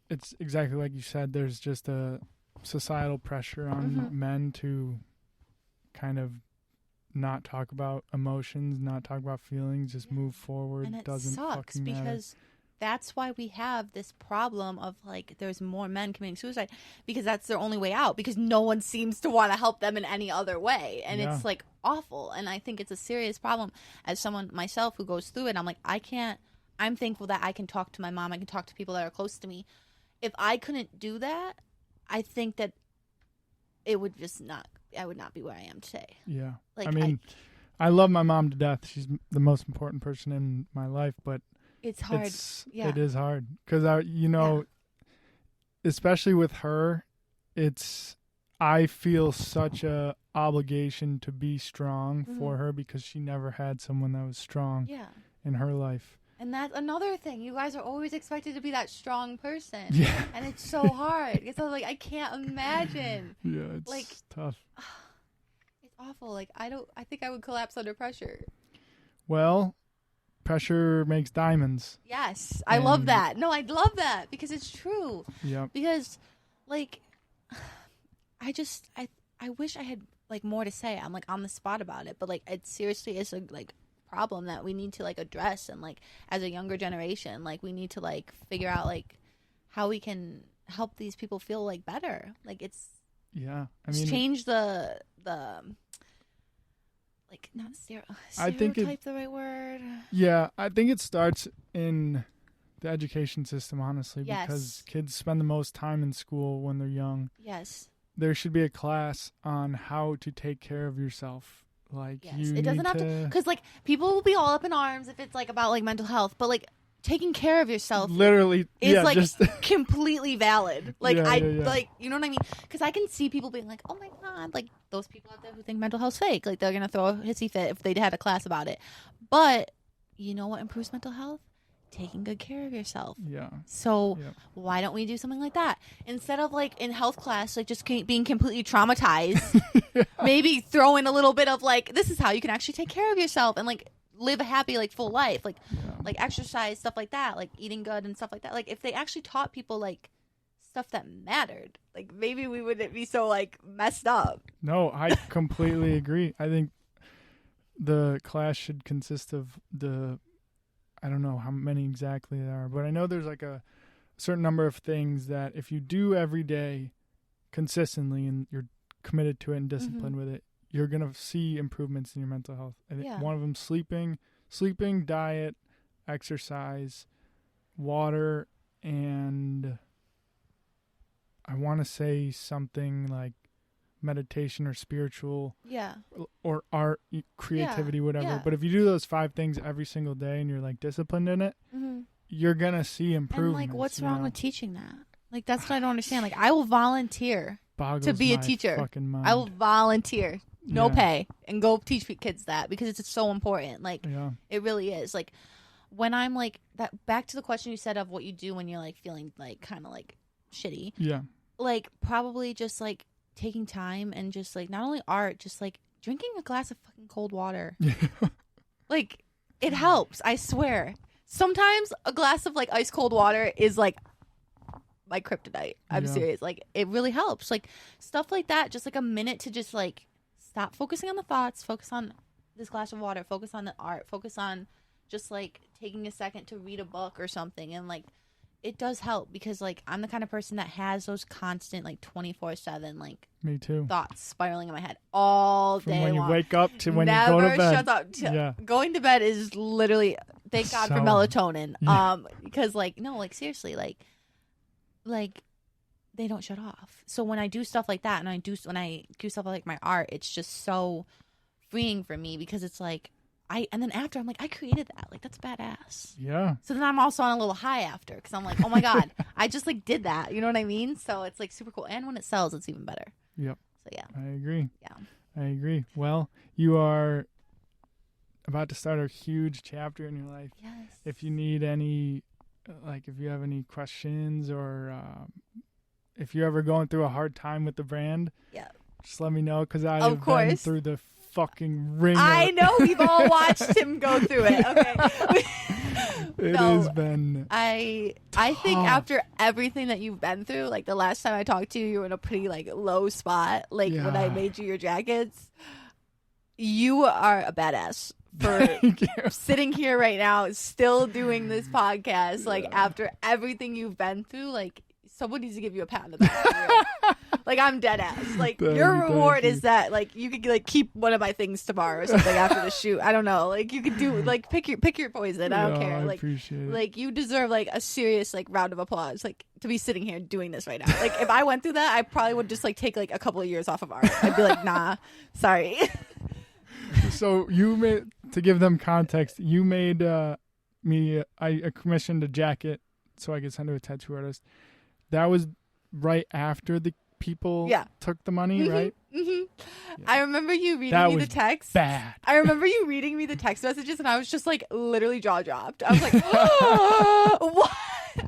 S1: It's exactly like you said. There's just a societal pressure on men to kind of not talk about emotions, not talk about feelings, just move forward.
S2: And it
S1: doesn't
S2: sucks
S1: fucking matter.
S2: Because that's why we have this problem of, like, there's more men committing suicide because that's their only way out because no one seems to want to help them in any other way. And it's, like, awful. And I think it's a serious problem as someone myself who goes through it. I'm like, I'm thankful that I can talk to my mom. I can talk to people that are close to me. if I couldn't do that, I think that it would just not. I would not be where I am today.
S1: Yeah.
S2: Like,
S1: I mean, I love my mom to death. She's the most important person in my life, but
S2: it's hard.
S1: It is hard because especially with her, I feel such a obligation to be strong for her because she never had someone that was strong in her life.
S2: And that's another thing. You guys are always expected to be that strong person.
S1: Yeah.
S2: And it's so hard. It's like, I can't imagine.
S1: Yeah, it's like, tough.
S2: It's awful. Like, I think I would collapse under pressure.
S1: Well, pressure makes diamonds.
S2: Yes. I love that. No, I love that because it's true.
S1: Yeah.
S2: Because, like, I wish I had, like, more to say. I'm, like, on the spot about it. But, like, it seriously is, a, like, problem that we need to, like, address. And, like, as a younger generation, like, we need to, like, figure out, like, how we can help these people feel, like, better. Like, it's...
S1: Yeah.
S2: I mean... change the like, not stereotype the right word? Yeah.
S1: I think it starts in the education system, honestly.
S2: Yes.
S1: Because kids spend the most time in school when they're young.
S2: Yes.
S1: There should be a class on how to take care of yourself. Like,
S2: yes. It doesn't have to, because, like, people will be all up in arms if it's, like, about, like, mental health, but, like, taking care of yourself
S1: literally
S2: is like completely valid. Like, like, you know what I mean? Because I can see people being like, oh my God, like those people out there who think mental health's fake, like they're going to throw a hissy fit if they had a class about it. But you know what improves mental health? Taking good care of yourself.
S1: Yeah.
S2: So why don't we do something like that? Instead of like in health class, like just being completely traumatized, maybe throw in a little bit of like, this is how you can actually take care of yourself and like live a happy, like full life, like like exercise, stuff like that, like eating good and stuff like that. Like if they actually taught people like stuff that mattered, like maybe we wouldn't be so like messed up.
S1: No, I completely agree. I think the class should consist of I don't know how many exactly there are, but I know there's like a certain number of things that if you do every day consistently and you're committed to it and disciplined with it, you're going to see improvements in your mental health. I think one of them sleeping, diet, exercise, water, and I want to say something like meditation or spiritual or art, creativity, whatever. But if you do those 5 things every single day and you're like disciplined in it, you're going to see improvements.
S2: And like what's wrong with teaching that? Like that's what I don't understand. Like I will volunteer to be a teacher. I will volunteer. No pay and go teach kids that because it's so important. Like it really is. Like when I'm like that, back to the question you said of what you do when you're like feeling like kind of like shitty.
S1: Yeah.
S2: Like probably just like taking time and just like not only art, just like drinking a glass of fucking cold water. Like it helps. I swear. Sometimes a glass of like ice cold water is like my kryptonite. I'm serious. Like it really helps. Like stuff like that. Just like a minute to just like stop focusing on the thoughts, focus on this glass of water, focus on the art, focus on just like taking a second to read a book or something. And like it does help because like I'm the kind of person that has those constant like 24/7 like
S1: me too
S2: thoughts spiraling in my head all day
S1: from when
S2: long.
S1: You wake up to when
S2: Never
S1: you go to bed.
S2: Shuts up. Going to bed is literally thank God for melatonin. Because like no, like seriously, like they don't shut off. So when I do stuff like that and when I do stuff like my art, it's just so freeing for me because it's like and then after I'm like, I created that. Like that's badass.
S1: Yeah.
S2: So then I'm also on a little high after because I'm like, oh my God, I just like did that. You know what I mean? So it's like super cool. And when it sells, it's even better.
S1: Yep.
S2: So yeah.
S1: I agree.
S2: Yeah.
S1: I agree. Well, you are about to start a huge chapter in your life.
S2: Yes.
S1: If you need any, like if you have any questions or if you're ever going through a hard time with the brand, just let me know because I've been through the fucking ringer.
S2: I know we've all watched him go through it. Okay,
S1: it has been.
S2: I think after everything that you've been through, like the last time I talked to you, you were in a pretty like low spot. Like when I made you your jackets, you are a badass for sitting here right now, still doing this podcast. Like after everything you've been through, like someone needs to give you a pat on the back. Like, I'm dead ass. Like,
S1: Thank
S2: your
S1: you,
S2: reward
S1: thank you.
S2: is that, like, you could, like, keep one of my things tomorrow or something after the shoot. I don't know. Like, you could do, like, pick your poison. I don't
S1: No,
S2: care.
S1: I
S2: Like,
S1: appreciate it.
S2: like, you deserve, like, a serious, like, round of applause, like, to be sitting here doing this right now. Like, if I went through that, I probably would just, like, take, like, a couple of years off of art. I'd be like, nah, sorry.
S1: So you made, to give them context, you made I commissioned a jacket so I could send to a tattoo artist. That was right after the people took the money, right?
S2: Yeah. I remember you reading
S1: That
S2: me the
S1: was
S2: text.
S1: bad.
S2: I remember you reading me the text messages, and I was just like literally jaw dropped. I was like, oh, what?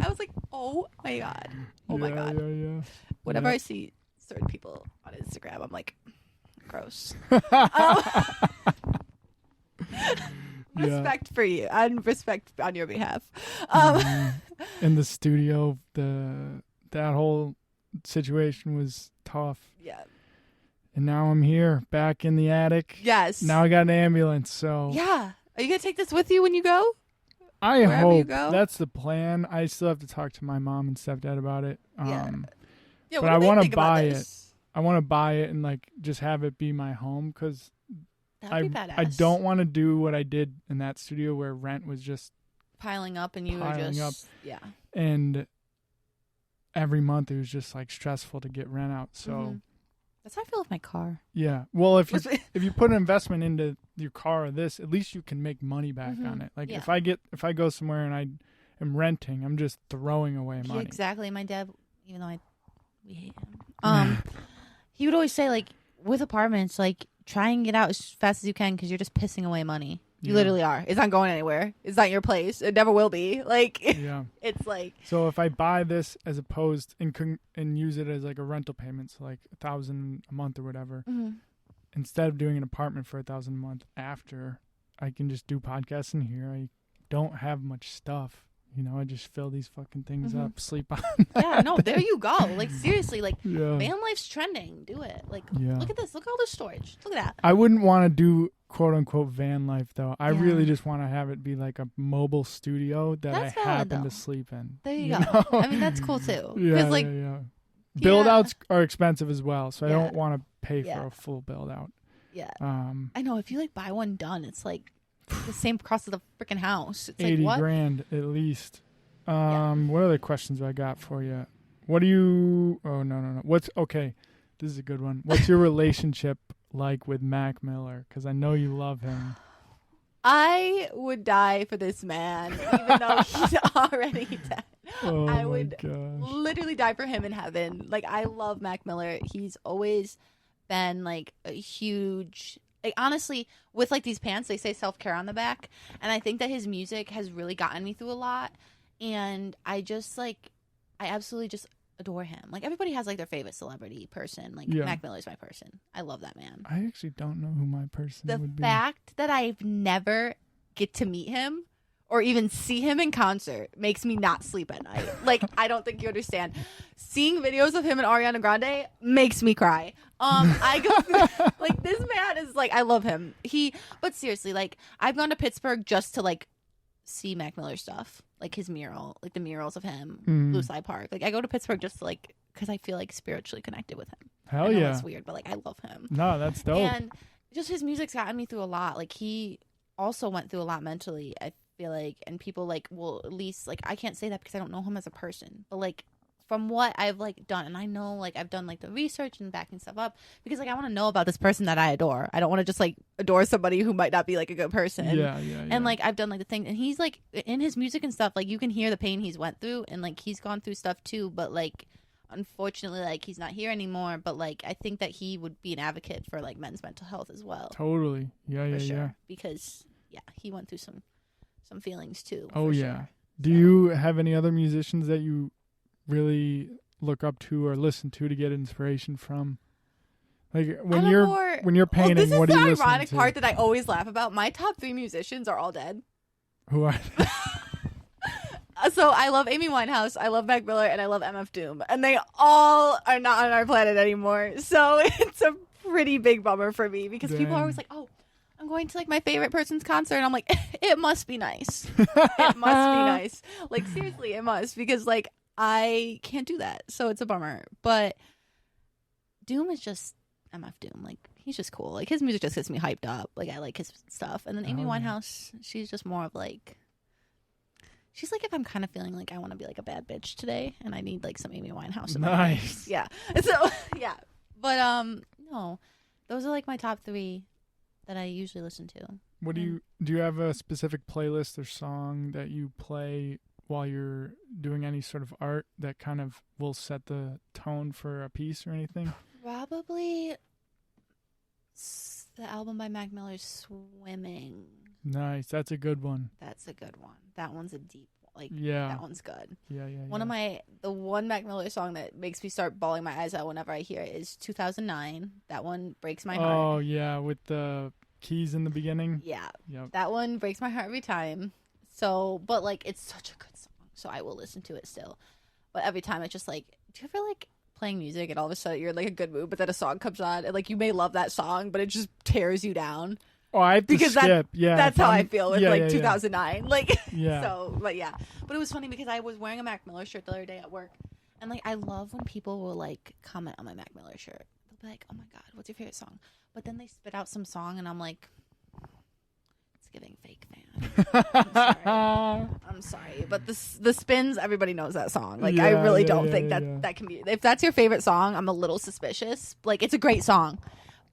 S2: I was like, oh my god, my god.
S1: Yeah.
S2: Whenever I see certain people on Instagram, I'm like, gross. Respect for you and respect on your behalf.
S1: In the studio, that whole situation was tough.
S2: Yeah.
S1: And now I'm here, back in the attic.
S2: Yes.
S1: Now I got an ambulance, so
S2: yeah. Are you gonna take this with you when you go?
S1: I
S2: Wherever you
S1: hope
S2: go?
S1: that's the plan. I still have to talk to my mom and stepdad about it.
S2: Yeah,
S1: but
S2: what
S1: I
S2: do they
S1: want to
S2: think about
S1: buy it.
S2: this?
S1: I want to buy it and like just have it be my home because
S2: That'd be badass.
S1: I don't want to do what I did in that studio where rent was just
S2: piling up and you were
S1: piling
S2: just
S1: up.
S2: yeah.
S1: And every month it was just like stressful to get rent out. So
S2: that's how I feel with my car.
S1: yeah. Well, if you put an investment into your car or this, at least you can make money back on it. Like if I go somewhere and I am renting, I'm just throwing away money.
S2: Yeah, exactly. My dad, even though we hate him, he would always say like with apartments, like try and get out as fast as you can because you're just pissing away money. You literally are. It's not going anywhere. It's not your place. It never will be. Like, it's like.
S1: So if I buy this as opposed and use it as like a rental payment, so like $1,000 a month or whatever, instead of doing an apartment for $1,000 a month, after I can just do podcasts in here. I don't have much stuff. You know, I just fill these fucking things up, sleep on.
S2: Yeah, no, there you go. Like, seriously, like,
S1: Yeah.
S2: van life's trending. Do it. Like,
S1: Yeah.
S2: look at this. Look at all this storage. Look at that.
S1: I wouldn't want to do quote unquote van life though. I really just want to have it be like a mobile studio that
S2: That's
S1: I
S2: valid,
S1: happen
S2: though.
S1: to sleep in.
S2: There you go.
S1: know?
S2: I mean, that's cool too.
S1: Yeah,
S2: like,
S1: yeah. Build outs are expensive as well, so I don't want to pay for
S2: Yeah.
S1: a full build out.
S2: Yeah. I know. If you like buy one done, it's like the same cost of the freaking house. It's
S1: 80
S2: like what?
S1: grand at least. What other questions I got for you? What do you? Oh no. What's okay? This is a good one. What's your relationship like with Mac Miller? Because I know you love him.
S2: I would die for this man, even though he's already dead.
S1: Oh
S2: I
S1: my
S2: would
S1: gosh.
S2: literally die for him in heaven. Like, I love Mac Miller. He's always been like a huge. Like, honestly, with like these pants, they say self-care on the back, and I think that his music has really gotten me through a lot. And I just like, I absolutely just adore him. Like, everybody has like their favorite celebrity person. Like, Mac Miller's my person. I love that man.
S1: I actually don't know who my person would be.
S2: The fact that I've never get to meet him or even see him in concert makes me not sleep at night. Like, I don't think you understand. Seeing videos of him and Ariana Grande makes me cry. I go like, this man is like, I love him. But seriously, like, I've gone to Pittsburgh just to like see Mac Miller stuff, like his mural, like the murals of him, Blue Slide Park. Like, I go to Pittsburgh just to like, because I feel like spiritually connected with him.
S1: Hell
S2: I know
S1: yeah,
S2: that's weird, but like, I love him.
S1: No, that's dope.
S2: And just his music's gotten me through a lot. Like, he also went through a lot mentally, I feel like, and people like will at least like, I can't say that because I don't know him as a person, but like from what I've like done, and I know like I've done like the research and backing stuff up because like I want to know about this person that I adore. I don't want to just like adore somebody who might not be like a good person.
S1: Yeah.
S2: And like I've done like the thing, and he's like in his music and stuff, like you can hear the pain he's went through, and like he's gone through stuff too, but like unfortunately like he's not here anymore. But like I think that he would be an advocate for like men's mental health as well.
S1: Totally. Yeah.
S2: For sure.
S1: Yeah.
S2: Because he went through some feelings too.
S1: Oh yeah.
S2: Sure.
S1: Do you have any other musicians that you really look up to or listen to get inspiration from? Like when you're painting,
S2: this
S1: what
S2: is
S1: do you
S2: the
S1: listen
S2: ironic
S1: to?
S2: part that I always laugh about. My top 3 musicians are all dead.
S1: Who are they?
S2: So I love Amy Winehouse, I love Mac Miller, and I love MF Doom, and they all are not on our planet anymore. So it's a pretty big bummer for me because people are always like, "Oh, I'm going to like my favorite person's concert," and I'm like, "It must be nice. It must be nice. Like, seriously, it must," because like I can't do that, so it's a bummer. But Doom is just MF Doom. Like, he's just cool. Like, his music just gets me hyped up. Like, I like his stuff. And then Amy Winehouse, she's just more of like, she's like if I'm kind of feeling like I want to be like a bad bitch today and I need like some Amy Winehouse.
S1: Nice.
S2: Yeah. So, yeah. But, no. Those are like my top 3 that I usually listen to.
S1: What do you have a specific playlist or song that you play while you're doing any sort of art that kind of will set the tone for a piece or anything?
S2: Probably the album by Mac Miller's Swimming.
S1: Nice. That's a good one.
S2: That's a good one. That one's a deep one. Like,
S1: yeah.
S2: That one's good.
S1: Yeah.
S2: The one Mac Miller song that makes me start bawling my eyes out whenever I hear it is 2009. That one breaks my heart.
S1: Oh, yeah. With the keys in the beginning.
S2: Yeah.
S1: Yep.
S2: That one breaks my heart every time. So, but like, it's such a good song. So I will listen to it still. But every time it's just like, do you ever like playing music and all of a sudden you're in like a good mood, but then a song comes on and like you may love that song, but it just tears you down.
S1: Oh, I have to skip. That's
S2: how I feel with 2009.
S1: Yeah.
S2: Like,
S1: yeah.
S2: So, but yeah. But it was funny because I was wearing a Mac Miller shirt the other day at work. And like, I love when people will like comment on my Mac Miller shirt. They'll be like, oh my God, what's your favorite song? But then they spit out some song and I'm like, it's giving fake fan. I'm sorry. But the Spins, everybody knows that song. Like, I really don't think that can be. If that's your favorite song, I'm a little suspicious. Like, it's a great song.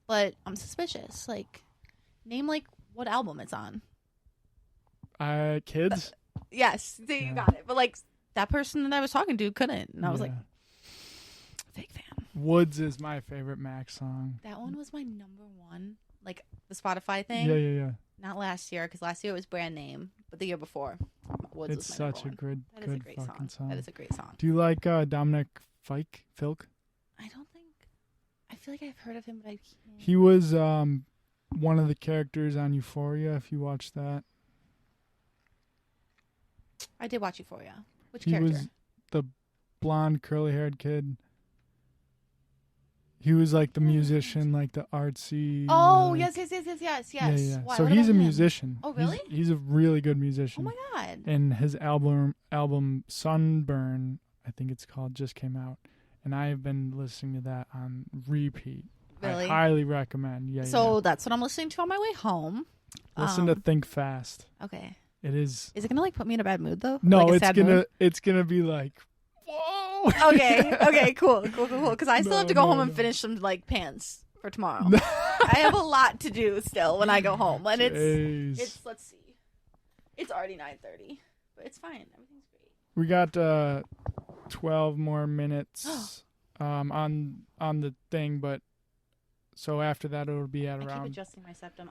S2: But I'm suspicious. Like, name like what album it's on.
S1: Kids?
S2: Yes, you got it. But like that person that I was talking to couldn't. And I was like, fake fan.
S1: Woods is my favorite Mac song.
S2: That one was my number 1. Like the Spotify thing.
S1: Yeah.
S2: Not last year, because last year it was Brand Name, but the year before, Woods
S1: it's
S2: was my
S1: such
S2: number
S1: a
S2: 1.
S1: good,
S2: That is a great song. That is a great song.
S1: Do you like Dominic Filk?
S2: I don't think. I feel like I've heard of him, but I can't.
S1: He was one of the characters on Euphoria, if you watched that.
S2: I did watch Euphoria. Which
S1: he
S2: character?
S1: He was the blonde, curly-haired kid. He was like the musician, like the artsy.
S2: Oh,
S1: like,
S2: yes.
S1: Yeah.
S2: Why,
S1: so he's a musician.
S2: Oh, really?
S1: He's a really good musician.
S2: Oh, my God.
S1: And his album Sunburn, I think it's called, just came out. And I have been listening to that on repeat.
S2: Really?
S1: I highly recommend. Yeah.
S2: So that's what I'm listening to on my way home.
S1: Listen to Think Fast.
S2: Okay.
S1: It is.
S2: Is it gonna like put me in a bad mood though?
S1: No,
S2: like
S1: it's gonna be like, whoa.
S2: Okay, cool. Because I still have to go home and finish some like pants for tomorrow. I have a lot to do still when I go home, and it's let's see, it's already 9:30, but it's fine. Everything's great.
S1: We got 12 more minutes on the thing, but so after that it'll be at around.
S2: I keep adjusting my septum.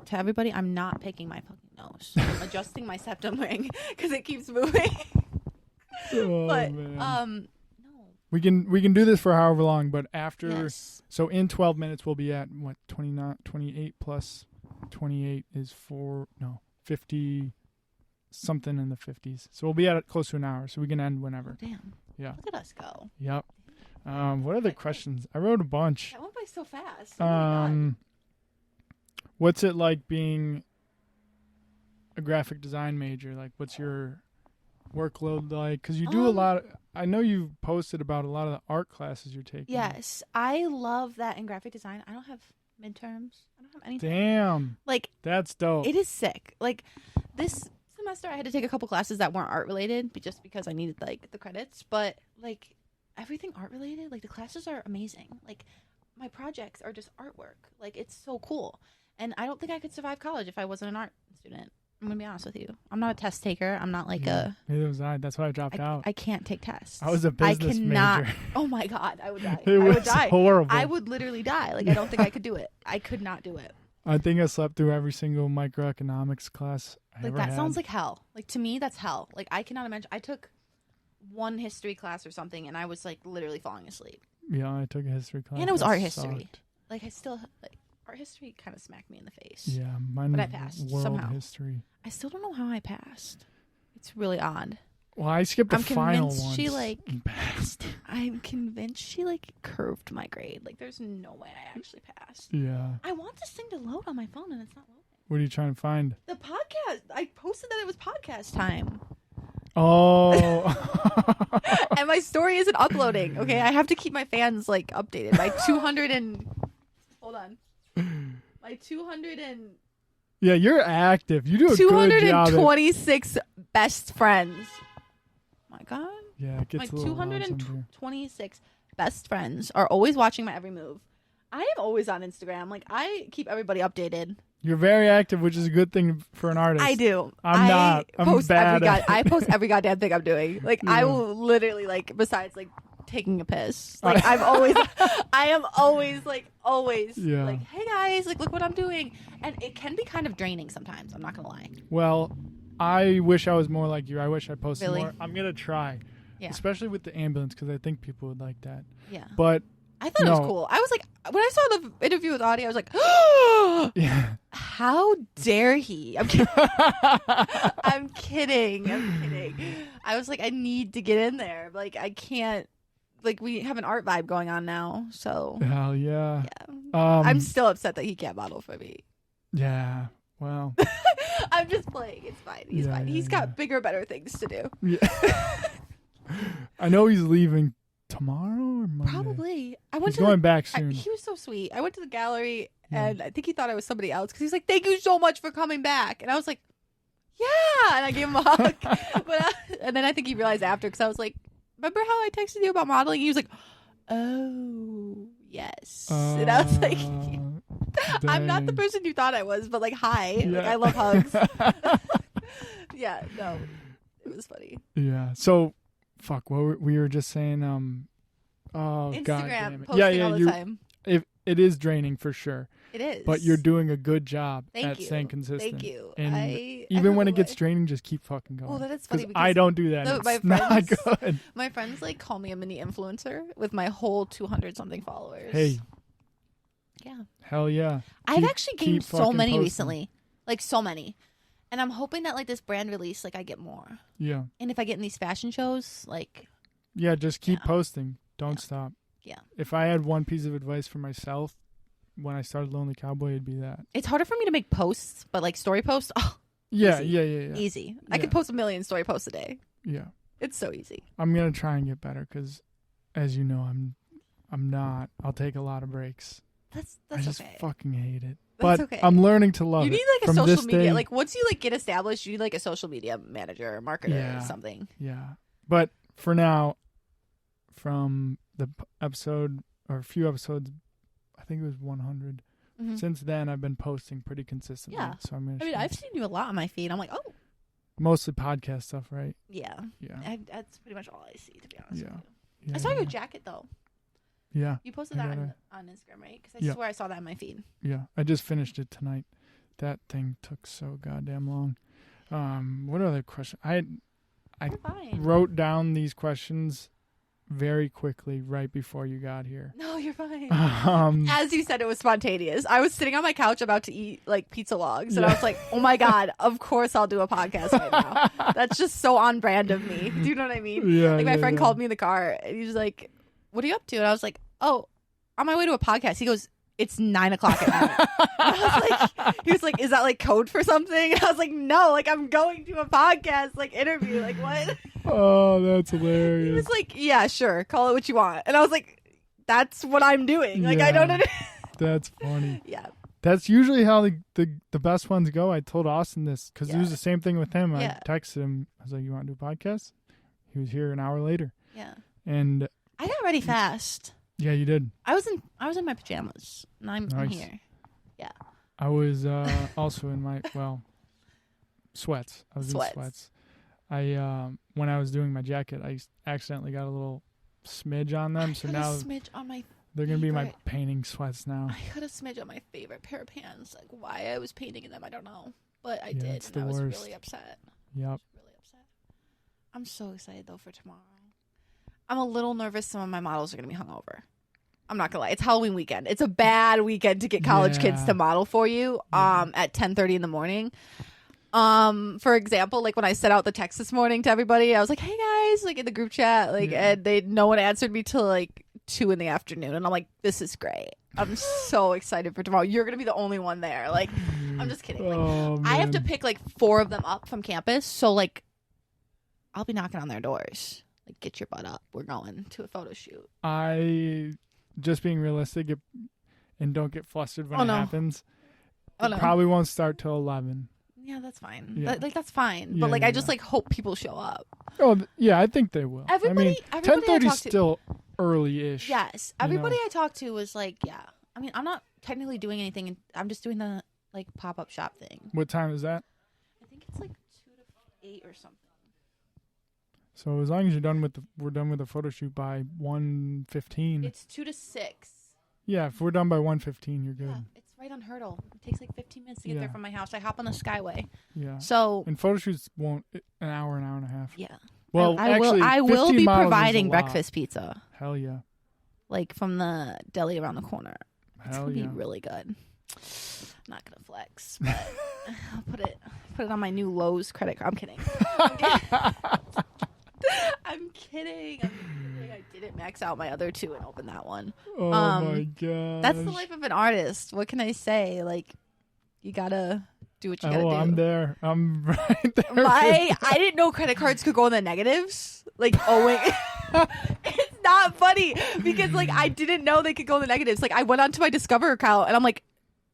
S2: To everybody, I'm not picking my fucking nose. I'm adjusting my septum ring because it keeps moving. But
S1: man.
S2: no.
S1: We can do this for however long, but after so in 12 minutes we'll be at what 28 plus 28 is 50 something in the 50s. So we'll be at close to an hour, so we can end whenever.
S2: Oh, damn.
S1: Yeah.
S2: Look at us go.
S1: Yep. What other questions? I wrote a bunch.
S2: That went by so fast. Oh my God.
S1: What's it like being a graphic design major? Like, what's your workload like? Because you do a lot. I know you've posted about a lot of the art classes you're taking.
S2: Yes, I love that in graphic design. I don't have midterms. I don't have anything.
S1: Damn.
S2: Like,
S1: that's dope.
S2: It is sick. Like, this semester I had to take a couple classes that weren't art related, just because I needed like the credits. But like everything art related, like the classes are amazing. Like my projects are just artwork. Like it's so cool. And I don't think I could survive college if I wasn't an art student. I'm going to be honest with you. I'm not a test taker. I'm not like
S1: Neither was I. That's why I dropped out.
S2: I can't take tests.
S1: I was a business major.
S2: Oh my God. I would die.
S1: I would die. Horrible.
S2: I would literally die. Like, I don't think I could do it. I could not do it.
S1: I think I slept through every single microeconomics class I ever had.
S2: That sounds like hell. Like, to me, that's hell. Like, I cannot imagine. I took one history class or something, and I was, like, literally falling asleep.
S1: Yeah, I took a history class.
S2: And it was art history.
S1: Sucked.
S2: Like, I still, like, art history kind of smacked me in the face.
S1: Yeah, mine
S2: but
S1: was
S2: I passed
S1: world
S2: somehow.
S1: history.
S2: I still don't know how I passed. It's really odd.
S1: Well, I skipped the final once.
S2: She like
S1: passed.
S2: I'm convinced she like curved my grade. Like, there's no way I actually passed.
S1: Yeah.
S2: I want this thing to load on my phone and it's not loading.
S1: What are you trying to find?
S2: The podcast. I posted that it was podcast time.
S1: Oh.
S2: And my story isn't uploading. Okay, I have to keep my fans like updated. My 200 and hold on. My 200 and
S1: Yeah, you're active. You do a good job.
S2: 226 best friends. My God.
S1: Yeah, it gets
S2: My
S1: a little loud sometimes.
S2: 226 best friends are always watching my every move. I am always on Instagram. Like, I keep everybody updated.
S1: You're very active, which is a good thing for an artist.
S2: I do.
S1: I'm not. I'm bad at it.
S2: I post every goddamn thing I'm doing. Like,
S1: Yeah.
S2: I will literally, like, besides, like, taking a piss. Like, I am always, like,
S1: Yeah.
S2: like, hey, guys, like, look what I'm doing. And it can be kind of draining sometimes. I'm not going to lie.
S1: Well, I wish I was more like you. I wish I posted
S2: Really?
S1: more. I'm going to try.
S2: Yeah.
S1: Especially with the ambulance, because I think people would like that.
S2: Yeah.
S1: But
S2: I thought it was cool. I was like, when I saw the interview with Audie, I was like,
S1: yeah.
S2: how dare he? I'm kidding. I'm kidding. I was like, I need to get in there. Like, I can't. Like, we have an art vibe going on now, so.
S1: Hell yeah.
S2: Yeah. I'm still upset that he can't model for me.
S1: Yeah. Well.
S2: I'm just playing. It's fine. He's fine. He's got bigger, better things to do.
S1: Yeah. I know he's leaving tomorrow or Monday.
S2: Probably.
S1: He's going back soon.
S2: He was so sweet. I went to the gallery, and I think he thought I was somebody else because he's like, "Thank you so much for coming back," and I was like, "Yeah," and I gave him a hug. And then I think he realized after because I was like, "Remember how I texted you about modeling?" He was like, "Oh, yes," and I was like, "I'm not the person you thought I was, but like, hi,
S1: Yeah.
S2: like I love hugs." Yeah, no, it was funny.
S1: Yeah. So, fuck. What we were just saying. Oh,
S2: Instagram
S1: God damn it.
S2: posting all the time.
S1: It is draining for sure.
S2: It is.
S1: But you're doing a good job at
S2: you.
S1: staying consistent.
S2: Thank you.
S1: And even when it gets draining, just keep fucking going.
S2: Well, that is funny because
S1: I don't do that.
S2: No,
S1: It's not good.
S2: My friends like call me a mini influencer with my whole 200 something followers.
S1: Hey.
S2: Yeah.
S1: Hell yeah.
S2: I've actually gained so many
S1: posting.
S2: recently. Like so many. And I'm hoping that like this brand release, like I get more.
S1: Yeah.
S2: And if I get in these fashion shows, like.
S1: Yeah, just keep posting. Don't stop.
S2: Yeah.
S1: If I had one piece of advice for myself when I started Lonely Cowboy, it'd be that.
S2: It's harder for me to make posts, but like story posts,
S1: yeah,
S2: easy.
S1: yeah.
S2: Easy. I could post 1 million story posts a day.
S1: Yeah.
S2: It's so easy.
S1: I'm gonna try and get better because, as you know, I'm not. I'll take a lot of breaks.
S2: That's
S1: I just
S2: okay.
S1: fucking hate it.
S2: That's
S1: But
S2: okay.
S1: I'm learning to love it.
S2: You need like a
S1: From
S2: social
S1: this
S2: media.
S1: day-
S2: Like once you like get established, you need like a social media manager or marketer or something.
S1: Yeah. But for now, from the episode or a few episodes, I think it was 100.
S2: Mm-hmm.
S1: Since then, I've been posting pretty consistently.
S2: Yeah.
S1: So I'm gonna.
S2: I mean, I've seen you a lot on my feed. I'm like, oh.
S1: Mostly podcast stuff, right?
S2: Yeah.
S1: Yeah.
S2: That's pretty much all I see, to be honest with you.
S1: Yeah,
S2: I saw your jacket, though.
S1: Yeah.
S2: You posted that on Instagram, right? Because I swear I saw that on my feed.
S1: Yeah. I just finished it tonight. That thing took so goddamn long. What other question? I wrote down these questions very quickly right before you got here.
S2: No, you're fine. As you said, it was spontaneous. I was sitting on my couch about to eat like pizza logs, and I was like, "Oh my God, of course I'll do a podcast right now." That's just so on brand of me. Do you know what I mean?
S1: Yeah.
S2: Like my friend called me in the car, and he was like, "What are you up to?" And I was like, "Oh, on my way to a podcast." He goes, "It's 9:00 at night." He was like, "Is that like code for something?" And I was like, "No, like I'm going to a podcast like interview. Like what?"
S1: Oh, that's hilarious.
S2: He was like, "Yeah, sure, call it what you want." And I was like, "That's what I'm doing." Like I don't understand.
S1: That's funny.
S2: Yeah.
S1: That's usually how the best ones go. I told Austin this because it was the same thing with him. I texted him. I was like, "You want to do a podcast?" He was here an hour later.
S2: Yeah.
S1: And
S2: I got ready fast.
S1: Yeah, you did.
S2: I was in my pajamas, and I'm here. Yeah.
S1: I was also in my sweats. I was in sweats. I when I was doing my jacket, I accidentally got a little smidge on them. So now
S2: smidge on my
S1: they're gonna be my painting sweats now.
S2: I got a smidge on my favorite pair of pants. Like why I was painting in them, I don't know, but I did, and I was really upset.
S1: Yep.
S2: Really upset. I'm so excited though for tomorrow. I'm a little nervous some of my models are going to be hungover. I'm not going to lie. It's Halloween weekend. It's a bad weekend to get college kids to model for you at 10:30 in the morning. For example, like when I sent out the text this morning to everybody, I was like, "Hey guys," like in the group chat, like and no one answered me till like 2 in the afternoon, and I'm like, "This is great. I'm so excited for tomorrow. You're going to be the only one there." Like I'm just kidding. Like I have to pick like 4 of them up from campus. So like I'll be knocking on their doors. Like, get your butt up. We're going to a photo shoot.
S1: Just being realistic and don't get flustered when it happens.
S2: Oh,
S1: it
S2: no.
S1: probably won't start till 11.
S2: Yeah, that's fine.
S1: Yeah.
S2: That's fine.
S1: Yeah,
S2: But like,
S1: yeah,
S2: I just like hope people show up.
S1: Oh, yeah, I think they will.
S2: Everybody
S1: 10:30 is still early-ish.
S2: Yes. Everybody I talked to was like, yeah. I mean, I'm not technically doing anything. I'm just doing the like pop-up shop thing.
S1: What time is that?
S2: I think it's like 2 to 8 or something.
S1: So as long as we're done with the photo shoot by 1:15.
S2: It's 2 to 6.
S1: Yeah, if we're done by 1:15, you're good.
S2: Yeah, it's right on Hurdle. It takes like 15 minutes to get there from my house. I hop on the Skyway.
S1: Yeah.
S2: So
S1: and photo shoots won't an hour and a half.
S2: Yeah.
S1: Well,
S2: I will
S1: 15
S2: be
S1: miles is
S2: providing
S1: a lot.
S2: breakfast pizza.
S1: Hell yeah.
S2: Like from the deli around the corner. It's
S1: Hell
S2: gonna
S1: yeah.
S2: be really good. I'm not gonna flex, but I'll put it on my new Lowe's credit card. I'm kidding. I'm kidding. I didn't max out my other two and open that one.
S1: Oh my god.
S2: That's the life of an artist. What can I say? Like, you gotta do what you gotta do.
S1: I'm there. I'm right there.
S2: I didn't know credit cards could go in the negatives. Like, owing. It's not funny because like I didn't know they could go in the negatives. Like, I went onto my Discover account and I'm like,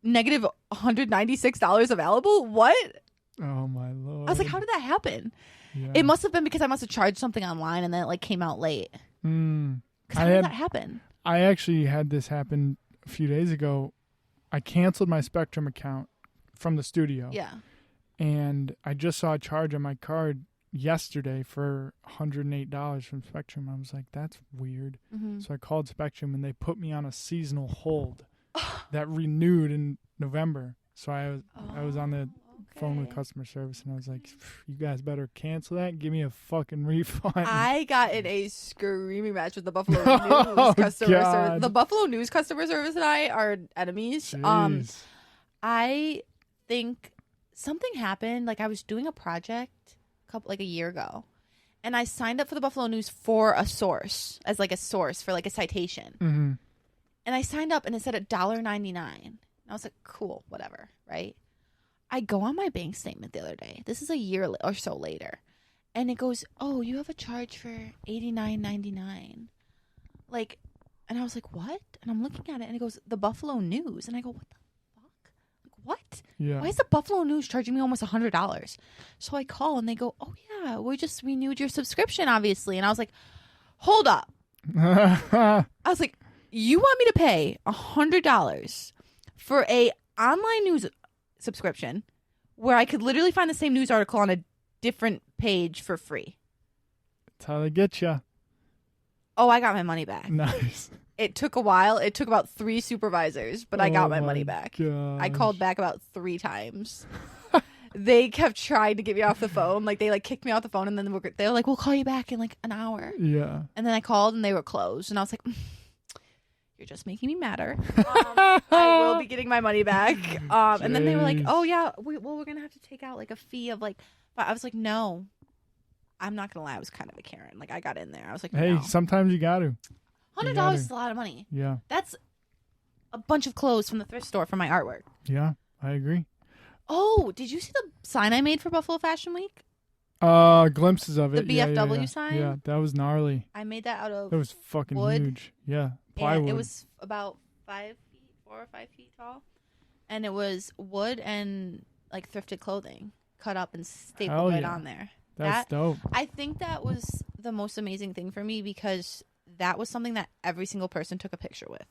S2: negative $196 available. What?
S1: Oh my lord.
S2: I was like, how did that happen?
S1: Yeah.
S2: It must have been because I must have charged something online and then it like came out late. How did that happen?
S1: I actually had this happen a few days ago. I canceled my Spectrum account from the studio.
S2: Yeah.
S1: And I just saw a charge on my card yesterday for $108 from Spectrum. I was like, that's weird.
S2: Mm-hmm.
S1: So I called Spectrum and they put me on a seasonal hold that renewed in November. So I was on the phone with customer service and I was like, you guys better cancel that and give me a fucking refund.
S2: I got in a screaming match with the Buffalo News customer service. The Buffalo News customer service and I are enemies.
S1: Jeez.
S2: I think something happened. Like, I was doing a project a year ago and I signed up for the Buffalo News for a source for like a citation.
S1: Mm-hmm.
S2: And I signed up and it said $1.99. I was like, cool, whatever, right? I go on my bank statement the other day. This is a year or so later. And it goes, oh, you have a charge for $89.99. Like, and I was like, what? And I'm looking at it and it goes, the Buffalo News. And I go, what the fuck? Like, what?
S1: Yeah.
S2: Why is the Buffalo News charging me almost $100? So I call and they go, oh, yeah, we just renewed your subscription, obviously. And I was like, hold up. I was like, you want me to pay $100 for a online news subscription where I could literally find the same news article on a different page for free?
S1: That's how they get you.
S2: Oh, I got my money back.
S1: Nice.
S2: It took a while. It took about 3 supervisors, but I got my money back.
S1: Gosh.
S2: I called back about 3 times. They kept trying to get me off the phone. Like, they kicked me off the phone and then they were like, we'll call you back in like an hour.
S1: Yeah.
S2: And then I called and they were closed. And I was like, you're just making me madder. I will be getting my money back. And then they were like, oh, yeah, we're going to have to take out like a fee of like, but I was like, no, I'm not going to lie. I was kind of a Karen. Like, I got in there. I was like,
S1: hey,
S2: no.
S1: sometimes you got to.
S2: $100 is a lot of money.
S1: Yeah.
S2: That's a bunch of clothes from the thrift store for my artwork.
S1: Yeah, I agree.
S2: Oh, did you see the sign I made for Buffalo Fashion Week?
S1: Glimpses of it.
S2: The BFW sign?
S1: Yeah, that was gnarly.
S2: I made that out of
S1: That was fucking
S2: wood.
S1: huge. Yeah, plywood.
S2: And it was about 4 or 5 feet tall. And it was wood and like thrifted clothing cut up and stapled right on there.
S1: That's dope.
S2: I think that was the most amazing thing for me because that was something that every single person took a picture with.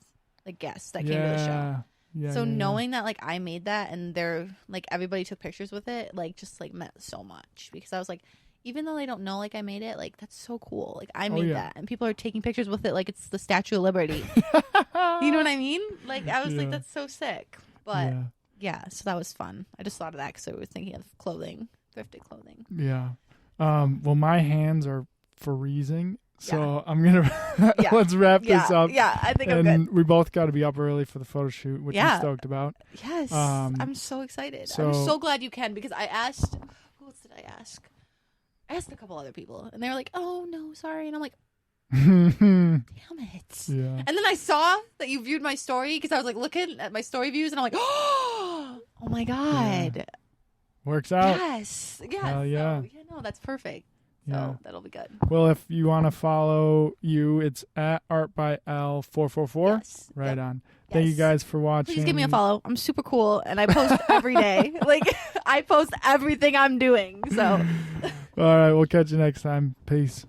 S2: Like guests that came to the show.
S1: Yeah,
S2: so knowing that like I made that and they're like everybody took pictures with it, like just like meant so much because I was like, even though they don't know like I made it, like that's so cool. Like I made that and people are taking pictures with it like it's the Statue of Liberty. You know what I mean? Like I was like, that's so sick. But yeah, so that was fun. I just thought of that because I was thinking of clothing, thrifted clothing.
S1: Yeah. Well, my hands are freezing. So I'm going to let's wrap this up.
S2: Yeah, I think
S1: I'm
S2: good. And
S1: we both got to be up early for the photo shoot, which I'm stoked about.
S2: Yes. I'm so excited. I'm so glad you can because I asked, who else did I ask? I asked a couple other people and they were like, oh, no, sorry. And I'm like, damn it.
S1: Yeah.
S2: And then I saw that you viewed my story because I was like looking at my story views and I'm like, oh my God.
S1: Yeah. Works out.
S2: Yes.
S1: Hell yeah.
S2: So, no, that's perfect. So that'll be good.
S1: Well, if you want to follow you, it's at artbyl444.
S2: Yes.
S1: Right
S2: Yep.
S1: on. Thank you guys for watching.
S2: Please give me a follow. I'm super cool, and I post every day. Like, I post everything I'm doing. So.
S1: All right. We'll catch you next time. Peace.